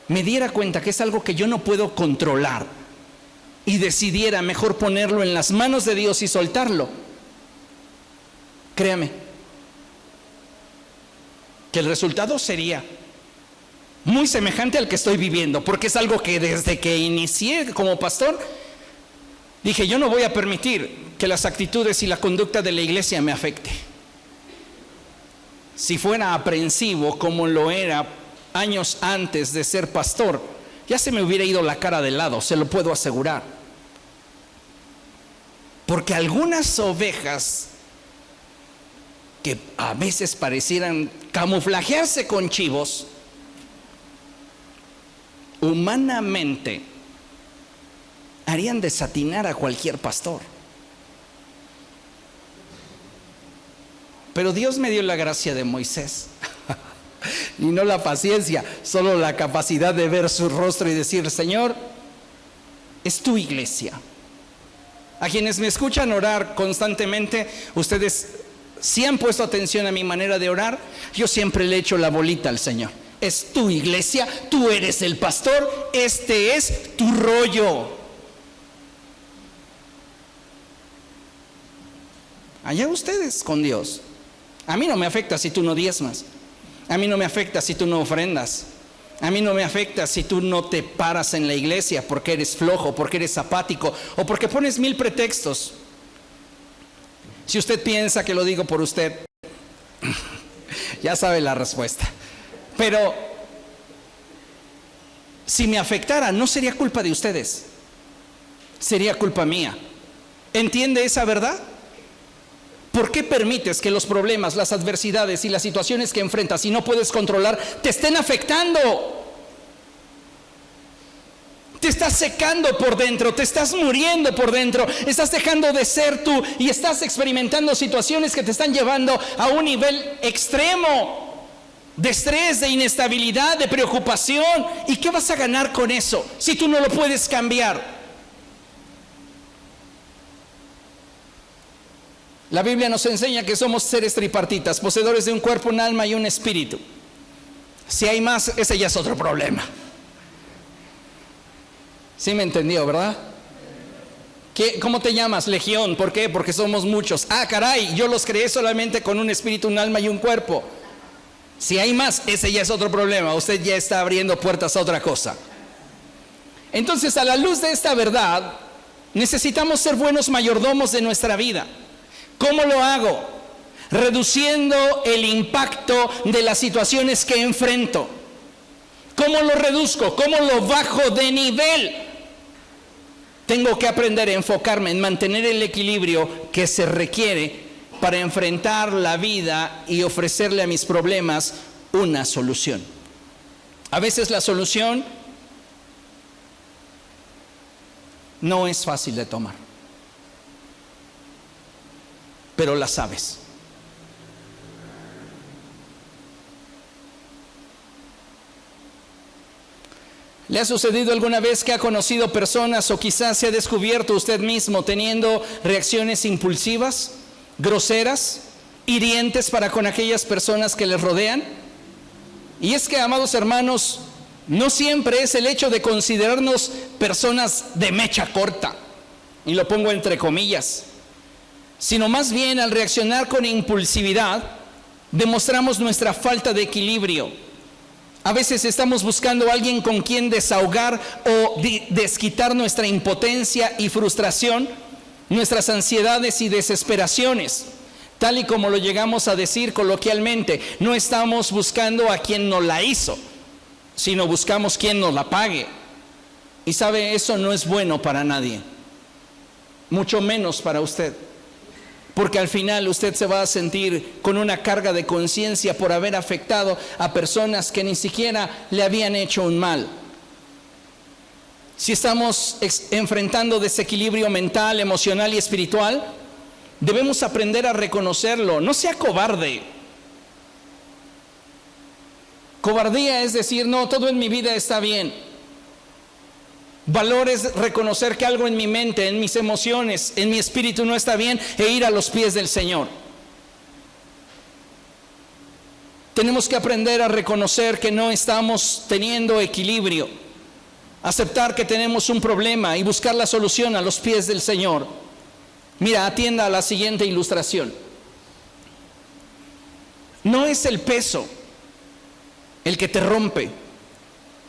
me diera cuenta que es algo que yo no puedo controlar y decidiera mejor ponerlo en las manos de Dios y soltarlo, créame que el resultado sería muy semejante al que estoy viviendo, porque es algo que desde que inicié como pastor dije, yo no voy a permitir que las actitudes y la conducta de la iglesia me afecte. Si fuera aprensivo como lo era años antes de ser pastor, ya se me hubiera ido la cara de lado, se lo puedo asegurar. Porque algunas ovejas que a veces parecieran camuflajearse con chivos, humanamente harían desatinar a cualquier pastor. Pero Dios me dio la gracia de Moisés y no la paciencia, solo la capacidad de ver su rostro y decir, Señor, es tu iglesia. A quienes me escuchan orar constantemente, ustedes si han puesto atención a mi manera de orar, yo siempre le echo la bolita al Señor. Es tu iglesia, tú eres el pastor, este es tu rollo. Allá ustedes con Dios. A mí no me afecta si tú no diezmas. A mí no me afecta si tú no ofrendas. A mí no me afecta si tú no te paras en la iglesia porque eres flojo, porque eres apático o porque pones 1000 pretextos. Si usted piensa que lo digo por usted, ya sabe la respuesta. Pero si me afectara, no sería culpa de ustedes, sería culpa mía. ¿Entiende esa verdad? ¿Por qué permites que los problemas, las adversidades y las situaciones que enfrentas y no puedes controlar te estén afectando? Te estás secando por dentro, te estás muriendo por dentro, estás dejando de ser tú y estás experimentando situaciones que te están llevando a un nivel extremo. de estrés, de inestabilidad, de preocupación. ¿Y qué vas a ganar con eso si tú no lo puedes cambiar? La Biblia nos enseña que somos seres tripartitas, poseedores de un cuerpo, un alma y un espíritu. Si hay más, ese ya es otro problema. ¿Sí me entendió, verdad? ¿Cómo te llamas? Legión. ¿Por qué? Porque somos muchos. Ah, caray, yo los creé solamente con un espíritu, un alma y un cuerpo. Si hay más, ese ya es otro problema. Usted ya está abriendo puertas a otra cosa. Entonces, a la luz de esta verdad, necesitamos ser buenos mayordomos de nuestra vida. ¿Cómo lo hago? Reduciendo el impacto de las situaciones que enfrento. ¿Cómo lo reduzco? ¿Cómo lo bajo de nivel? Tengo que aprender a enfocarme en mantener el equilibrio que se requiere para enfrentar la vida y ofrecerle a mis problemas una solución. A veces la solución no es fácil de tomar, pero la sabes. ¿Le ha sucedido alguna vez que ha conocido personas o quizás se ha descubierto usted mismo teniendo reacciones impulsivas, groseras, hirientes para con aquellas personas que les rodean? Y es que, amados hermanos, no siempre es el hecho de considerarnos personas de mecha corta, y lo pongo entre comillas, sino más bien al reaccionar con impulsividad, demostramos nuestra falta de equilibrio. A veces estamos buscando a alguien con quien desahogar o desquitar nuestra impotencia y frustración, nuestras ansiedades y desesperaciones. Tal y como lo llegamos a decir coloquialmente, no estamos buscando a quien nos la hizo, sino buscamos quien nos la pague. Y sabe, eso no es bueno para nadie, mucho menos para usted. Porque al final usted se va a sentir con una carga de conciencia por haber afectado a personas que ni siquiera le habían hecho un mal. Si estamos enfrentando desequilibrio mental, emocional y espiritual, debemos aprender a reconocerlo. No sea cobarde. Cobardía es decir, no, todo en mi vida está bien. Valor es reconocer que algo en mi mente, en mis emociones, en mi espíritu no está bien e ir a los pies del Señor. Tenemos que aprender a reconocer que no estamos teniendo equilibrio, aceptar que tenemos un problema y buscar la solución a los pies del Señor. Mira, atienda a la siguiente ilustración. No es el peso el que te rompe,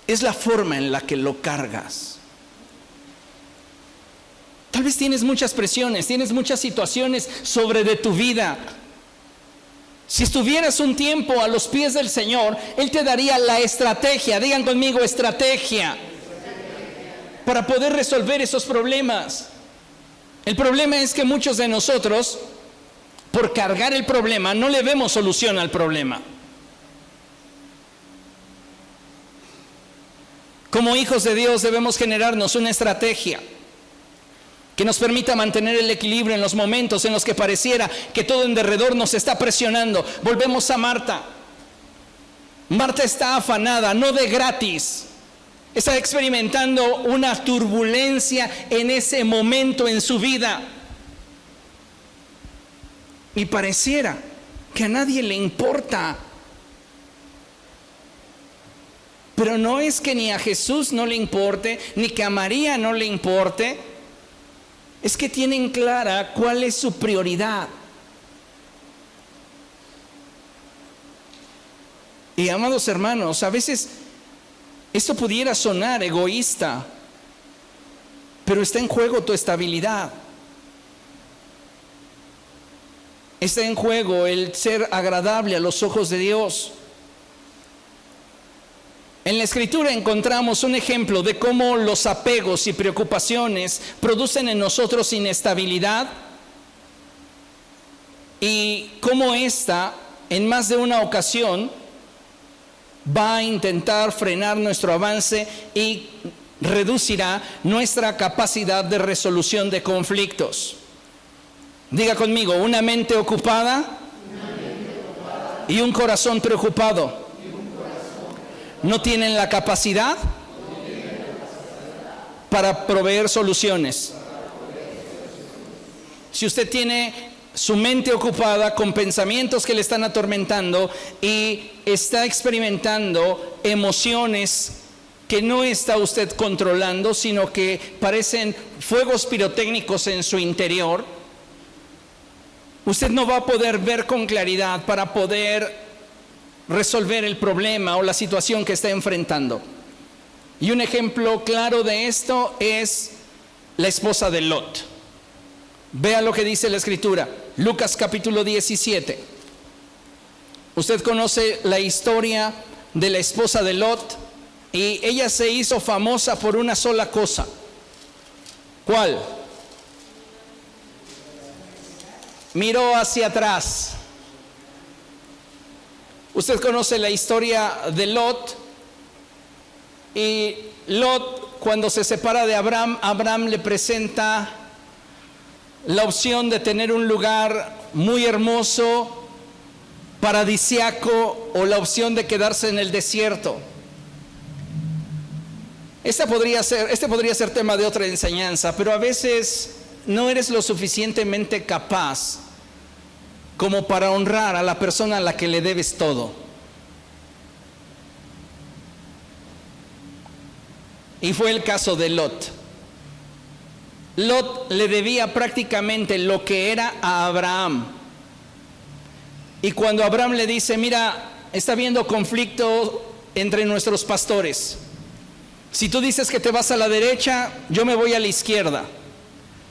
es la forma en la que lo cargas. Tal vez tienes muchas presiones, tienes muchas situaciones sobre de tu vida. Si estuvieras un tiempo a los pies del Señor, Él te daría la estrategia, digan conmigo, estrategia, para poder resolver esos problemas. El problema es que muchos de nosotros, por cargar el problema, no le vemos solución al problema. Como hijos de Dios debemos generarnos una estrategia que nos permita mantener el equilibrio en los momentos en los que pareciera que todo en derredor nos está presionando. Volvemos a Marta. Marta está afanada, no de gratis. Está experimentando una turbulencia en ese momento en su vida. Y pareciera que a nadie le importa. Pero no es que ni a Jesús no le importe, ni que a María no le importe. Es que tienen clara cuál es su prioridad. Y amados hermanos, a veces esto pudiera sonar egoísta, pero está en juego tu estabilidad. Está en juego el ser agradable a los ojos de Dios. En la Escritura encontramos un ejemplo de cómo los apegos y preocupaciones producen en nosotros inestabilidad y cómo ésta, en más de una ocasión, va a intentar frenar nuestro avance y reducirá nuestra capacidad de resolución de conflictos. Diga conmigo, una mente ocupada y un corazón preocupado no tienen la capacidad para proveer soluciones. Si usted tiene su mente ocupada con pensamientos que le están atormentando y está experimentando emociones que no está usted controlando, sino que parecen fuegos pirotécnicos en su interior, usted no va a poder ver con claridad para poder resolver el problema o la situación que está enfrentando. Y un ejemplo claro de esto es la esposa de Lot. Vea lo que dice la Escritura, Lucas capítulo 17. Usted conoce la historia de la esposa de Lot y ella se hizo famosa por una sola cosa. ¿Cuál? Miró hacia atrás. Usted conoce la historia de Lot, y Lot, cuando se separa de Abraham, Abraham le presenta la opción de tener un lugar muy hermoso, paradisiaco, o la opción de quedarse en el desierto. Este podría ser tema de otra enseñanza, pero a veces no eres lo suficientemente capaz como para honrar a la persona a la que le debes todo. Y fue el caso de Lot. Lot le debía prácticamente lo que era a Abraham. Y cuando Abraham le dice, mira, está habiendo conflicto entre nuestros pastores. Si tú dices que te vas a la derecha, yo me voy a la izquierda.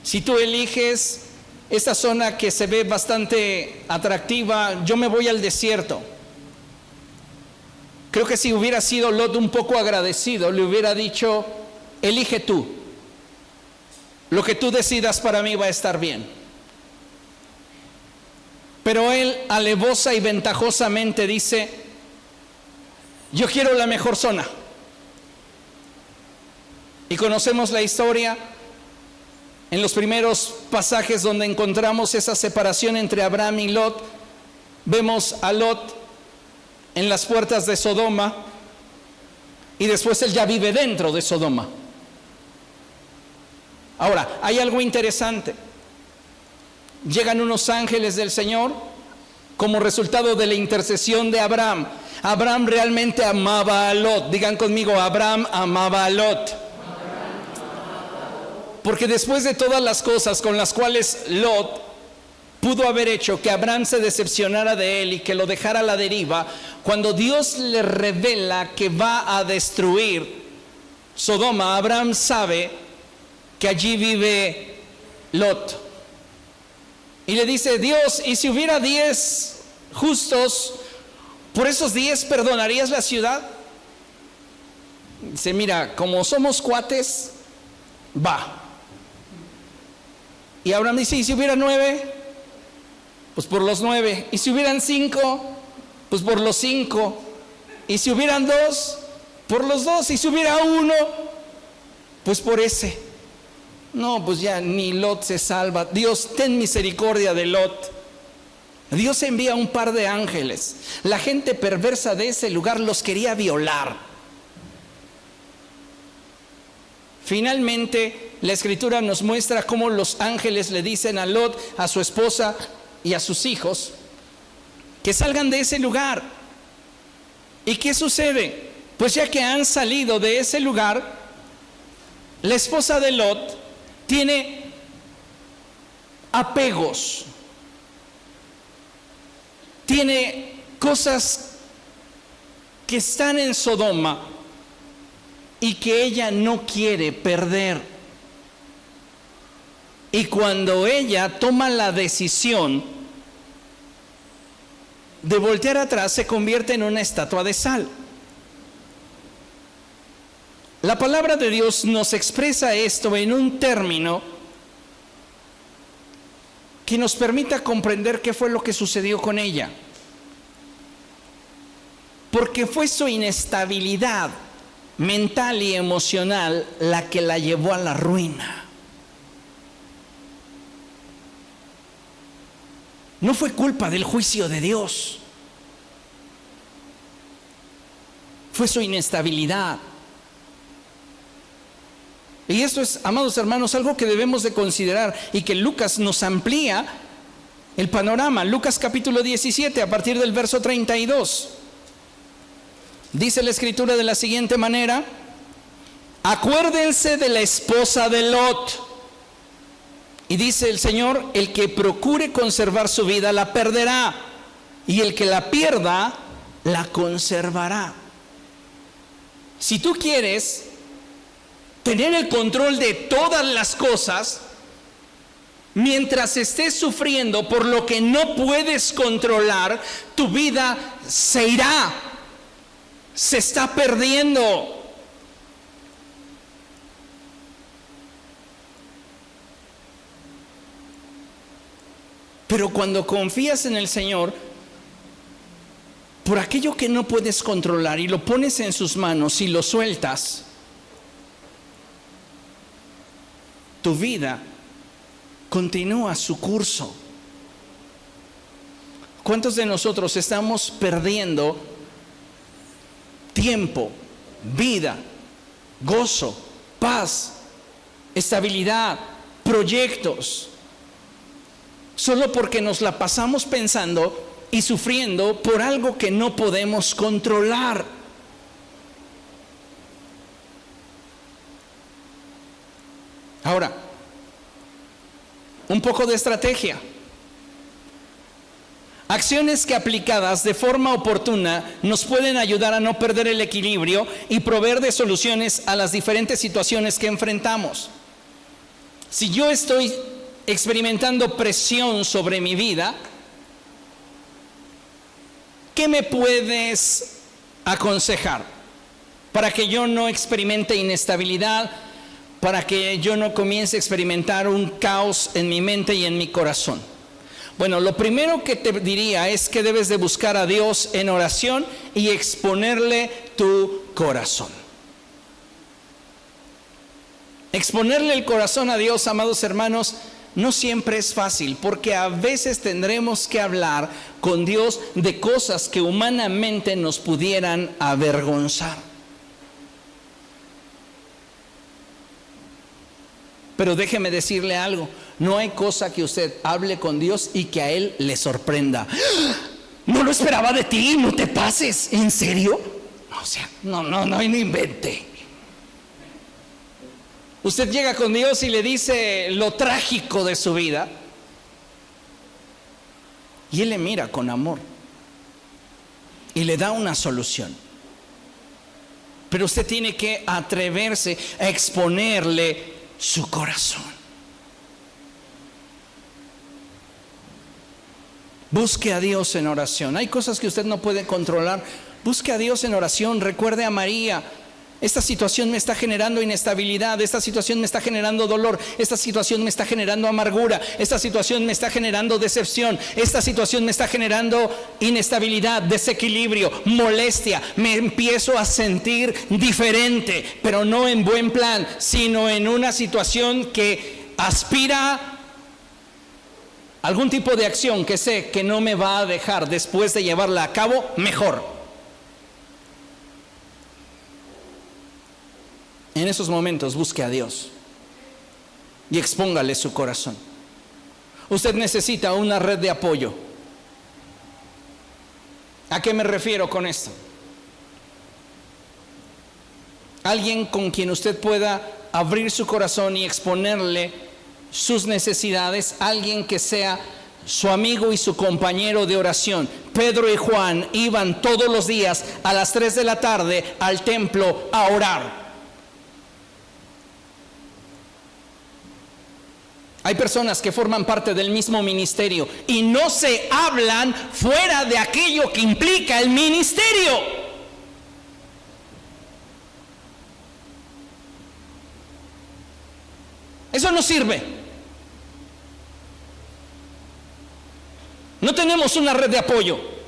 Si tú eliges esta zona que se ve bastante atractiva, yo me voy al desierto. Creo que si hubiera sido Lot un poco agradecido, le hubiera dicho, elige tú. Lo que tú decidas para mí va a estar bien. Pero él, alevosa y ventajosamente, dice, yo quiero la mejor zona. Y conocemos la historia en los primeros pasajes donde encontramos esa separación entre Abraham y Lot. Vemos a Lot en las puertas de Sodoma y después él ya vive dentro de Sodoma. Ahora, hay algo interesante. Llegan unos ángeles del Señor como resultado de la intercesión de Abraham. Abraham realmente amaba a Lot. Digan conmigo, Abraham amaba a Lot. Porque después de todas las cosas con las cuales Lot pudo haber hecho que Abraham se decepcionara de él y que lo dejara a la deriva, cuando Dios le revela que va a destruir Sodoma, Abraham sabe que allí vive Lot. Y le dice, Dios, ¿y si hubiera 10 justos, por esos 10 perdonarías la ciudad? Dice, mira, como somos cuates, va. Y Abraham dice, ¿y si hubiera 9? Pues por los 9. ¿Y si hubieran 5? Pues por los 5. ¿Y si hubieran 2? Por los 2. ¿Y si hubiera 1? Pues por ese. No, pues ya ni Lot se salva. Dios, ten misericordia de Lot. Dios envía un par de ángeles. La gente perversa de ese lugar los quería violar. Finalmente, la Escritura nos muestra cómo los ángeles le dicen a Lot, a su esposa y a sus hijos, que salgan de ese lugar. ¿Y qué sucede? Pues ya que han salido de ese lugar, la esposa de Lot tiene apegos, tiene cosas que están en Sodoma y que ella no quiere perder. Y cuando ella toma la decisión de voltear atrás, se convierte en una estatua de sal. La palabra de Dios nos expresa esto en un término que nos permita comprender qué fue lo que sucedió con ella. Porque fue su inestabilidad mental y emocional la que la llevó a la ruina. No fue culpa del juicio de Dios. fue su inestabilidad. Y esto es, amados hermanos, algo que debemos de considerar y que Lucas nos amplía el panorama. Lucas capítulo 17, a partir del verso 32. Dice la escritura de la siguiente manera: acuérdense de la esposa de Lot. Y dice el Señor: el que procure conservar su vida la perderá, y el que la pierda la conservará. Si tú quieres tener el control de todas las cosas, mientras estés sufriendo por lo que no puedes controlar, tu vida se irá, se está perdiendo. Pero cuando confías en el Señor, por aquello que no puedes controlar, y lo pones en sus manos y lo sueltas, tu vida continúa su curso. ¿Cuántos de nosotros estamos perdiendo tiempo, vida, gozo, paz, estabilidad, proyectos, solo porque nos la pasamos pensando y sufriendo por algo que no podemos controlar? Ahora, un poco de estrategia. Acciones que aplicadas de forma oportuna nos pueden ayudar a no perder el equilibrio y proveer de soluciones a las diferentes situaciones que enfrentamos. Si yo estoy experimentando presión sobre mi vida, ¿qué me puedes aconsejar para que yo no experimente inestabilidad, para que yo no comience a experimentar un caos en mi mente y en mi corazón? Bueno, lo primero que te diría es que debes de buscar a Dios en oración y exponerle tu corazón. Exponerle el corazón a Dios, amados hermanos, no siempre es fácil, porque a veces tendremos que hablar con Dios de cosas que humanamente nos pudieran avergonzar. Pero déjeme decirle algo: no hay cosa que usted hable con Dios y que a Él le sorprenda. No lo esperaba de ti, no te pases. ¿En serio? O sea, no invente. Usted llega con Dios y le dice lo trágico de su vida, y Él le mira con amor y le da una solución. Pero usted tiene que atreverse a exponerle su corazón. Busque a Dios en oración. Hay cosas que usted no puede controlar. Busque a Dios en oración. Recuerde a María: esta situación me está generando inestabilidad, esta situación me está generando dolor, esta situación me está generando amargura, esta situación me está generando decepción, esta situación me está generando inestabilidad, desequilibrio, molestia. Me empiezo a sentir diferente, pero no en buen plan, sino en una situación que aspira a algún tipo de acción que sé que no me va a dejar, después de llevarla a cabo, mejor. En esos momentos busque a Dios y expóngale su corazón. Usted necesita una red de apoyo. ¿A qué me refiero con esto? Alguien con quien usted pueda abrir su corazón y exponerle sus necesidades. Alguien que sea su amigo y su compañero de oración. Pedro y Juan iban todos los días a las 3 de la tarde al templo a orar. Hay personas que forman parte del mismo ministerio y no se hablan fuera de aquello que implica el ministerio. Eso no sirve. No tenemos una red de apoyo.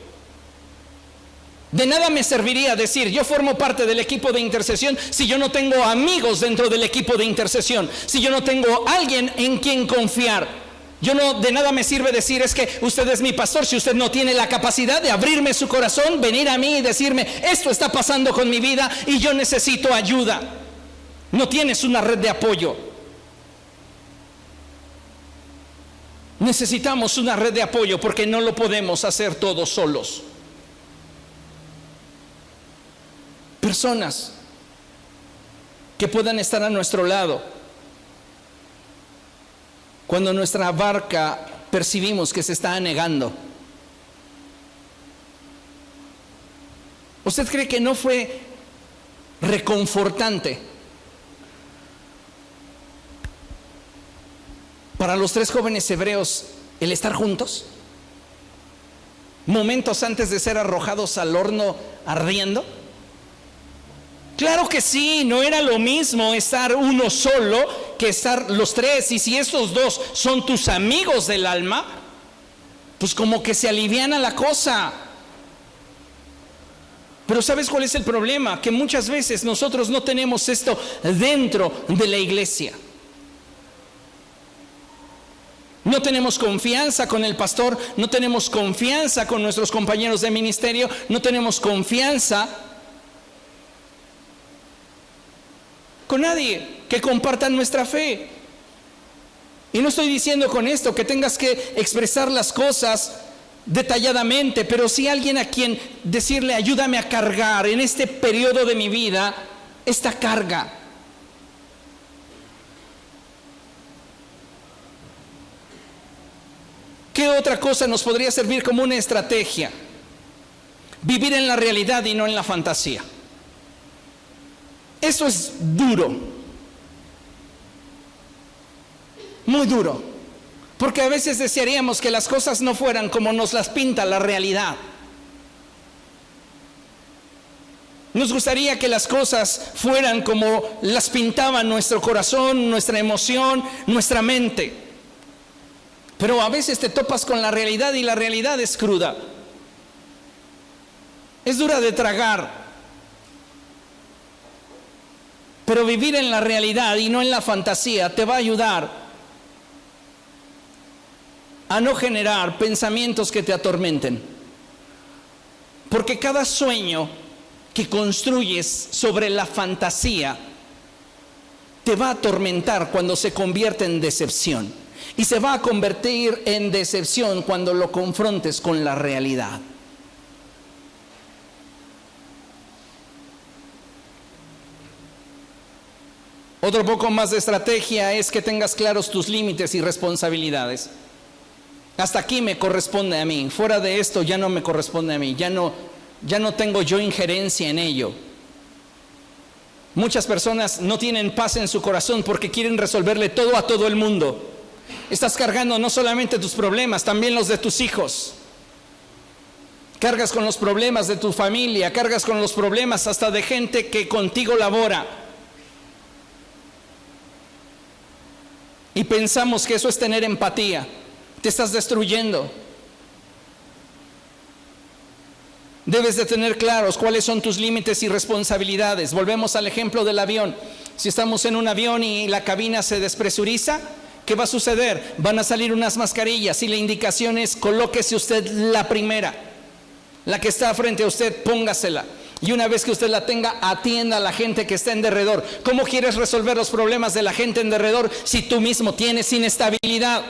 De nada me serviría decir yo formo parte del equipo de intercesión si yo no tengo amigos dentro del equipo de intercesión, si yo no tengo alguien en quien confiar. De nada me sirve decir, es que usted es mi pastor, si usted no tiene la capacidad de abrirme su corazón, venir a mí y decirme, esto está pasando con mi vida y yo necesito ayuda. No tienes una red de apoyo. Necesitamos una red de apoyo porque no lo podemos hacer todos solos. Personas que puedan estar a nuestro lado cuando nuestra barca percibimos que se está anegando. ¿Usted cree que no fue reconfortante para los 3 jóvenes hebreos el estar juntos? Momentos antes de ser arrojados al horno ardiendo. Claro que sí, no era lo mismo estar uno solo que estar los 3. Y si estos 2 son tus amigos del alma, pues como que se aliviana la cosa. Pero ¿sabes cuál es el problema? Que muchas veces nosotros no tenemos esto dentro de la iglesia. No tenemos confianza con el pastor, no tenemos confianza con nuestros compañeros de ministerio, no tenemos confianza con nadie que comparta nuestra fe. Y no estoy diciendo con esto que tengas que expresar las cosas detalladamente, pero sí alguien a quien decirle, ayúdame a cargar en este periodo de mi vida esta carga. ¿Qué otra cosa nos podría servir como una estrategia? Vivir en la realidad y no en la fantasía. Eso es duro, muy duro, porque a veces desearíamos que las cosas no fueran como nos las pinta la realidad. Nos gustaría que las cosas fueran como las pintaba nuestro corazón, nuestra emoción, nuestra mente. Pero a veces te topas con la realidad y la realidad es cruda, es dura de tragar. Pero vivir en la realidad y no en la fantasía te va a ayudar a no generar pensamientos que te atormenten. Porque cada sueño que construyes sobre la fantasía te va a atormentar cuando se convierte en decepción. Y se va a convertir en decepción cuando lo confrontes con la realidad. Otro poco más de estrategia es que tengas claros tus límites y responsabilidades. Hasta aquí me corresponde a mí, fuera de esto ya no me corresponde a mí, ya no tengo yo injerencia en ello. Muchas personas no tienen paz en su corazón porque quieren resolverle todo a todo el mundo. Estás cargando no solamente tus problemas, también los de tus hijos. Cargas con los problemas de tu familia, cargas con los problemas hasta de gente que contigo labora. Y pensamos que eso es tener empatía. Te estás destruyendo. Debes de tener claros cuáles son tus límites y responsabilidades. Volvemos al ejemplo del avión. Si estamos en un avión y la cabina se despresuriza, ¿qué va a suceder? Van a salir unas mascarillas y la indicación es colóquese usted la primera. La que está frente a usted, póngasela. Y una vez que usted la tenga, atienda a la gente que está en derredor. ¿Cómo quieres resolver los problemas de la gente en derredor si tú mismo tienes inestabilidad?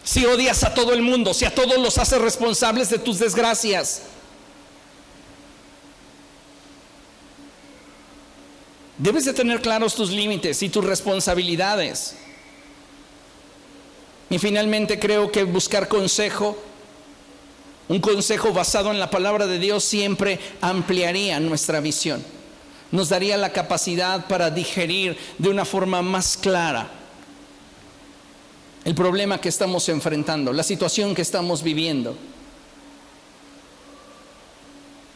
Si odias a todo el mundo, si a todos los haces responsables de tus desgracias. Debes de tener claros tus límites y tus responsabilidades. Y finalmente creo que buscar consejo, un consejo basado en la palabra de Dios, siempre ampliaría nuestra visión. Nos daría la capacidad para digerir de una forma más clara el problema que estamos enfrentando, la situación que estamos viviendo.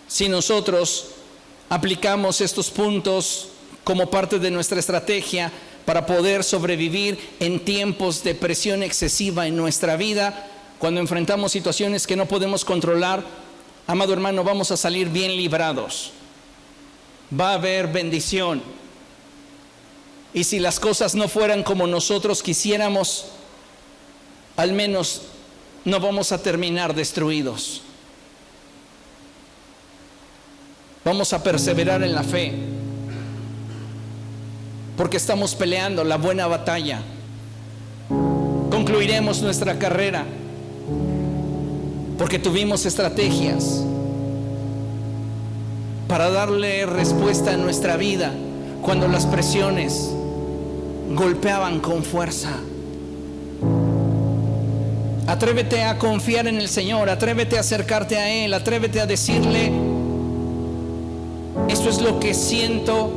Si nosotros aplicamos estos puntos como parte de nuestra estrategia para poder sobrevivir en tiempos de presión excesiva en nuestra vida, cuando enfrentamos situaciones que no podemos controlar, amado hermano, vamos a salir bien librados. Va a haber bendición. Y si las cosas no fueran como nosotros quisiéramos, al menos no vamos a terminar destruidos. Vamos a perseverar en la fe, porque estamos peleando la buena batalla. Concluiremos nuestra carrera, porque tuvimos estrategias para darle respuesta a nuestra vida cuando las presiones golpeaban con fuerza. Atrévete a confiar en el Señor, atrévete a acercarte a Él, atrévete a decirle: esto es lo que siento,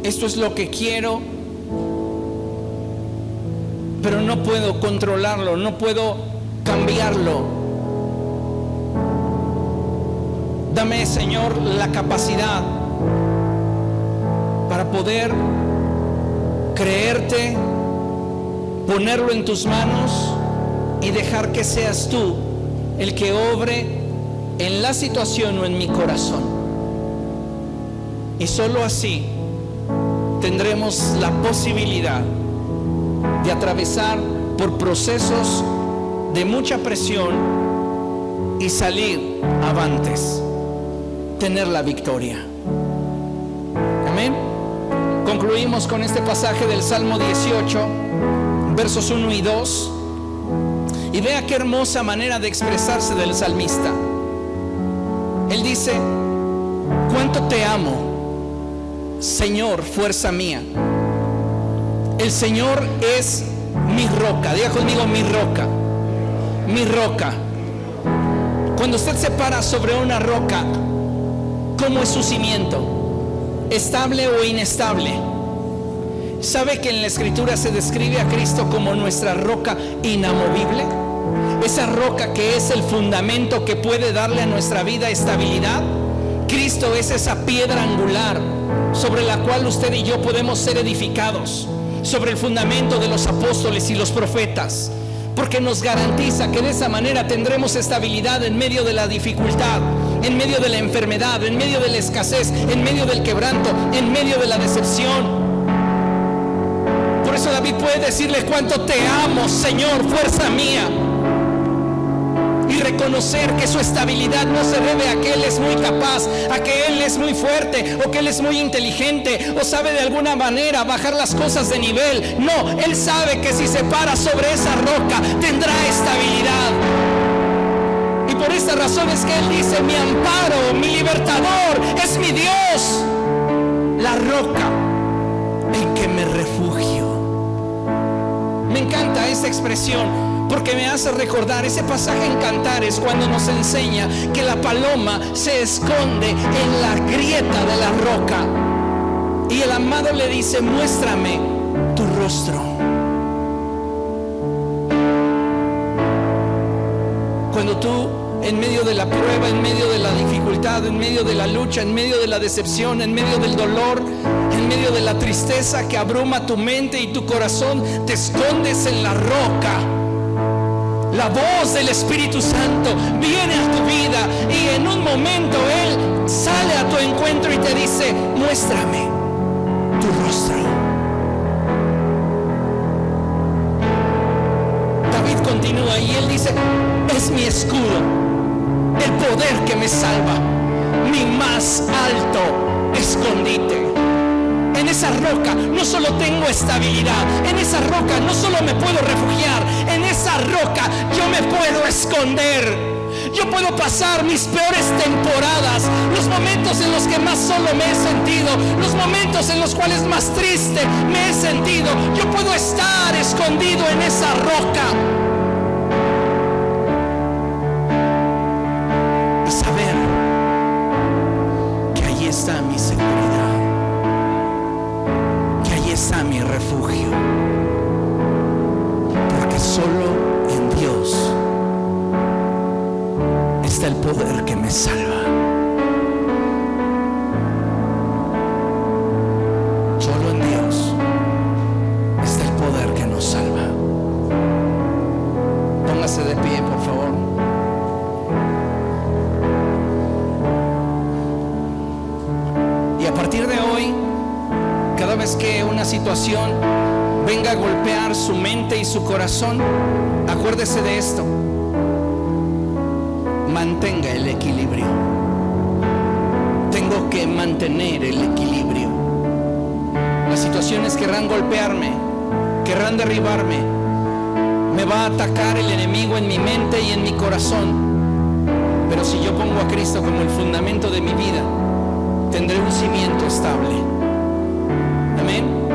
esto es lo que quiero, pero no puedo controlarlo, no puedo cambiarlo. Dame, Señor, la capacidad para poder creerte, ponerlo en tus manos y dejar que seas tú el que obre en la situación o en mi corazón. Y solo así tendremos la posibilidad de atravesar por procesos de mucha presión y salir avantes, tener la victoria. Amén. Concluimos con este pasaje del Salmo 18, versos 1 y 2. Y vea qué hermosa manera de expresarse del salmista. Él dice: cuánto te amo, Señor, fuerza mía. El Señor es mi roca. Diga conmigo: mi roca. Mi roca. Cuando usted se para sobre una roca, ¿cómo es su cimiento? ¿Estable o inestable? ¿Sabe que en la Escritura se describe a Cristo como nuestra roca inamovible? Esa roca que es el fundamento que puede darle a nuestra vida estabilidad. Cristo es esa piedra angular sobre la cual usted y yo podemos ser edificados, sobre el fundamento de los apóstoles y los profetas, porque nos garantiza que de esa manera tendremos estabilidad en medio de la dificultad, en medio de la enfermedad, en medio de la escasez, en medio del quebranto, en medio de la decepción. Por eso David puede decirle: cuánto te amo, Señor, fuerza mía. Y reconocer que su estabilidad no se debe a que Él es muy capaz, a que Él es muy fuerte, o que Él es muy inteligente, o sabe de alguna manera bajar las cosas de nivel. No, Él sabe que si se para sobre esa roca tendrá estabilidad. Y por esta razón es que Él dice: mi amparo, mi libertador es mi Dios, la roca en que me refugio. Me encanta esa expresión, porque me hace recordar ese pasaje en Cantares, cuando nos enseña que la paloma se esconde en la grieta de la roca, y el amado le dice: muéstrame tu rostro. Cuando tú, en medio de la prueba, en medio de la dificultad, en medio de la lucha, en medio de la decepción, en medio del dolor, en medio de la tristeza que abruma tu mente y tu corazón, te escondes en la roca, la voz del Espíritu Santo viene a tu vida, y en un momento Él sale a tu encuentro y te dice: muéstrame tu rostro. David continúa y él dice: es mi escudo, el poder que me salva, mi más alto escondite. En esa roca no solo tengo estabilidad, en esa roca no solo me puedo refugiar, en esa roca yo me puedo esconder. Yo puedo pasar mis peores temporadas, los momentos en los que más solo me he sentido, los momentos en los cuales más triste me he sentido. Yo puedo estar escondido en esa roca y saber que allí está mi seguridad, que allí está mi refugio, porque solo en Dios está el poder que me salva. Solo en Dios está el poder que nos salva. Póngase de pie, por favor. Y a partir de hoy, cada vez que que una situación venga a golpear su mente y su corazón, acuérdese de esto: mantenga el equilibrio. Tengo que mantener el equilibrio. Las situaciones querrán golpearme, querrán derribarme, me va a atacar el enemigo en mi mente y en mi corazón. Pero si yo pongo a Cristo como el fundamento de mi vida, tendré un cimiento estable. Amén.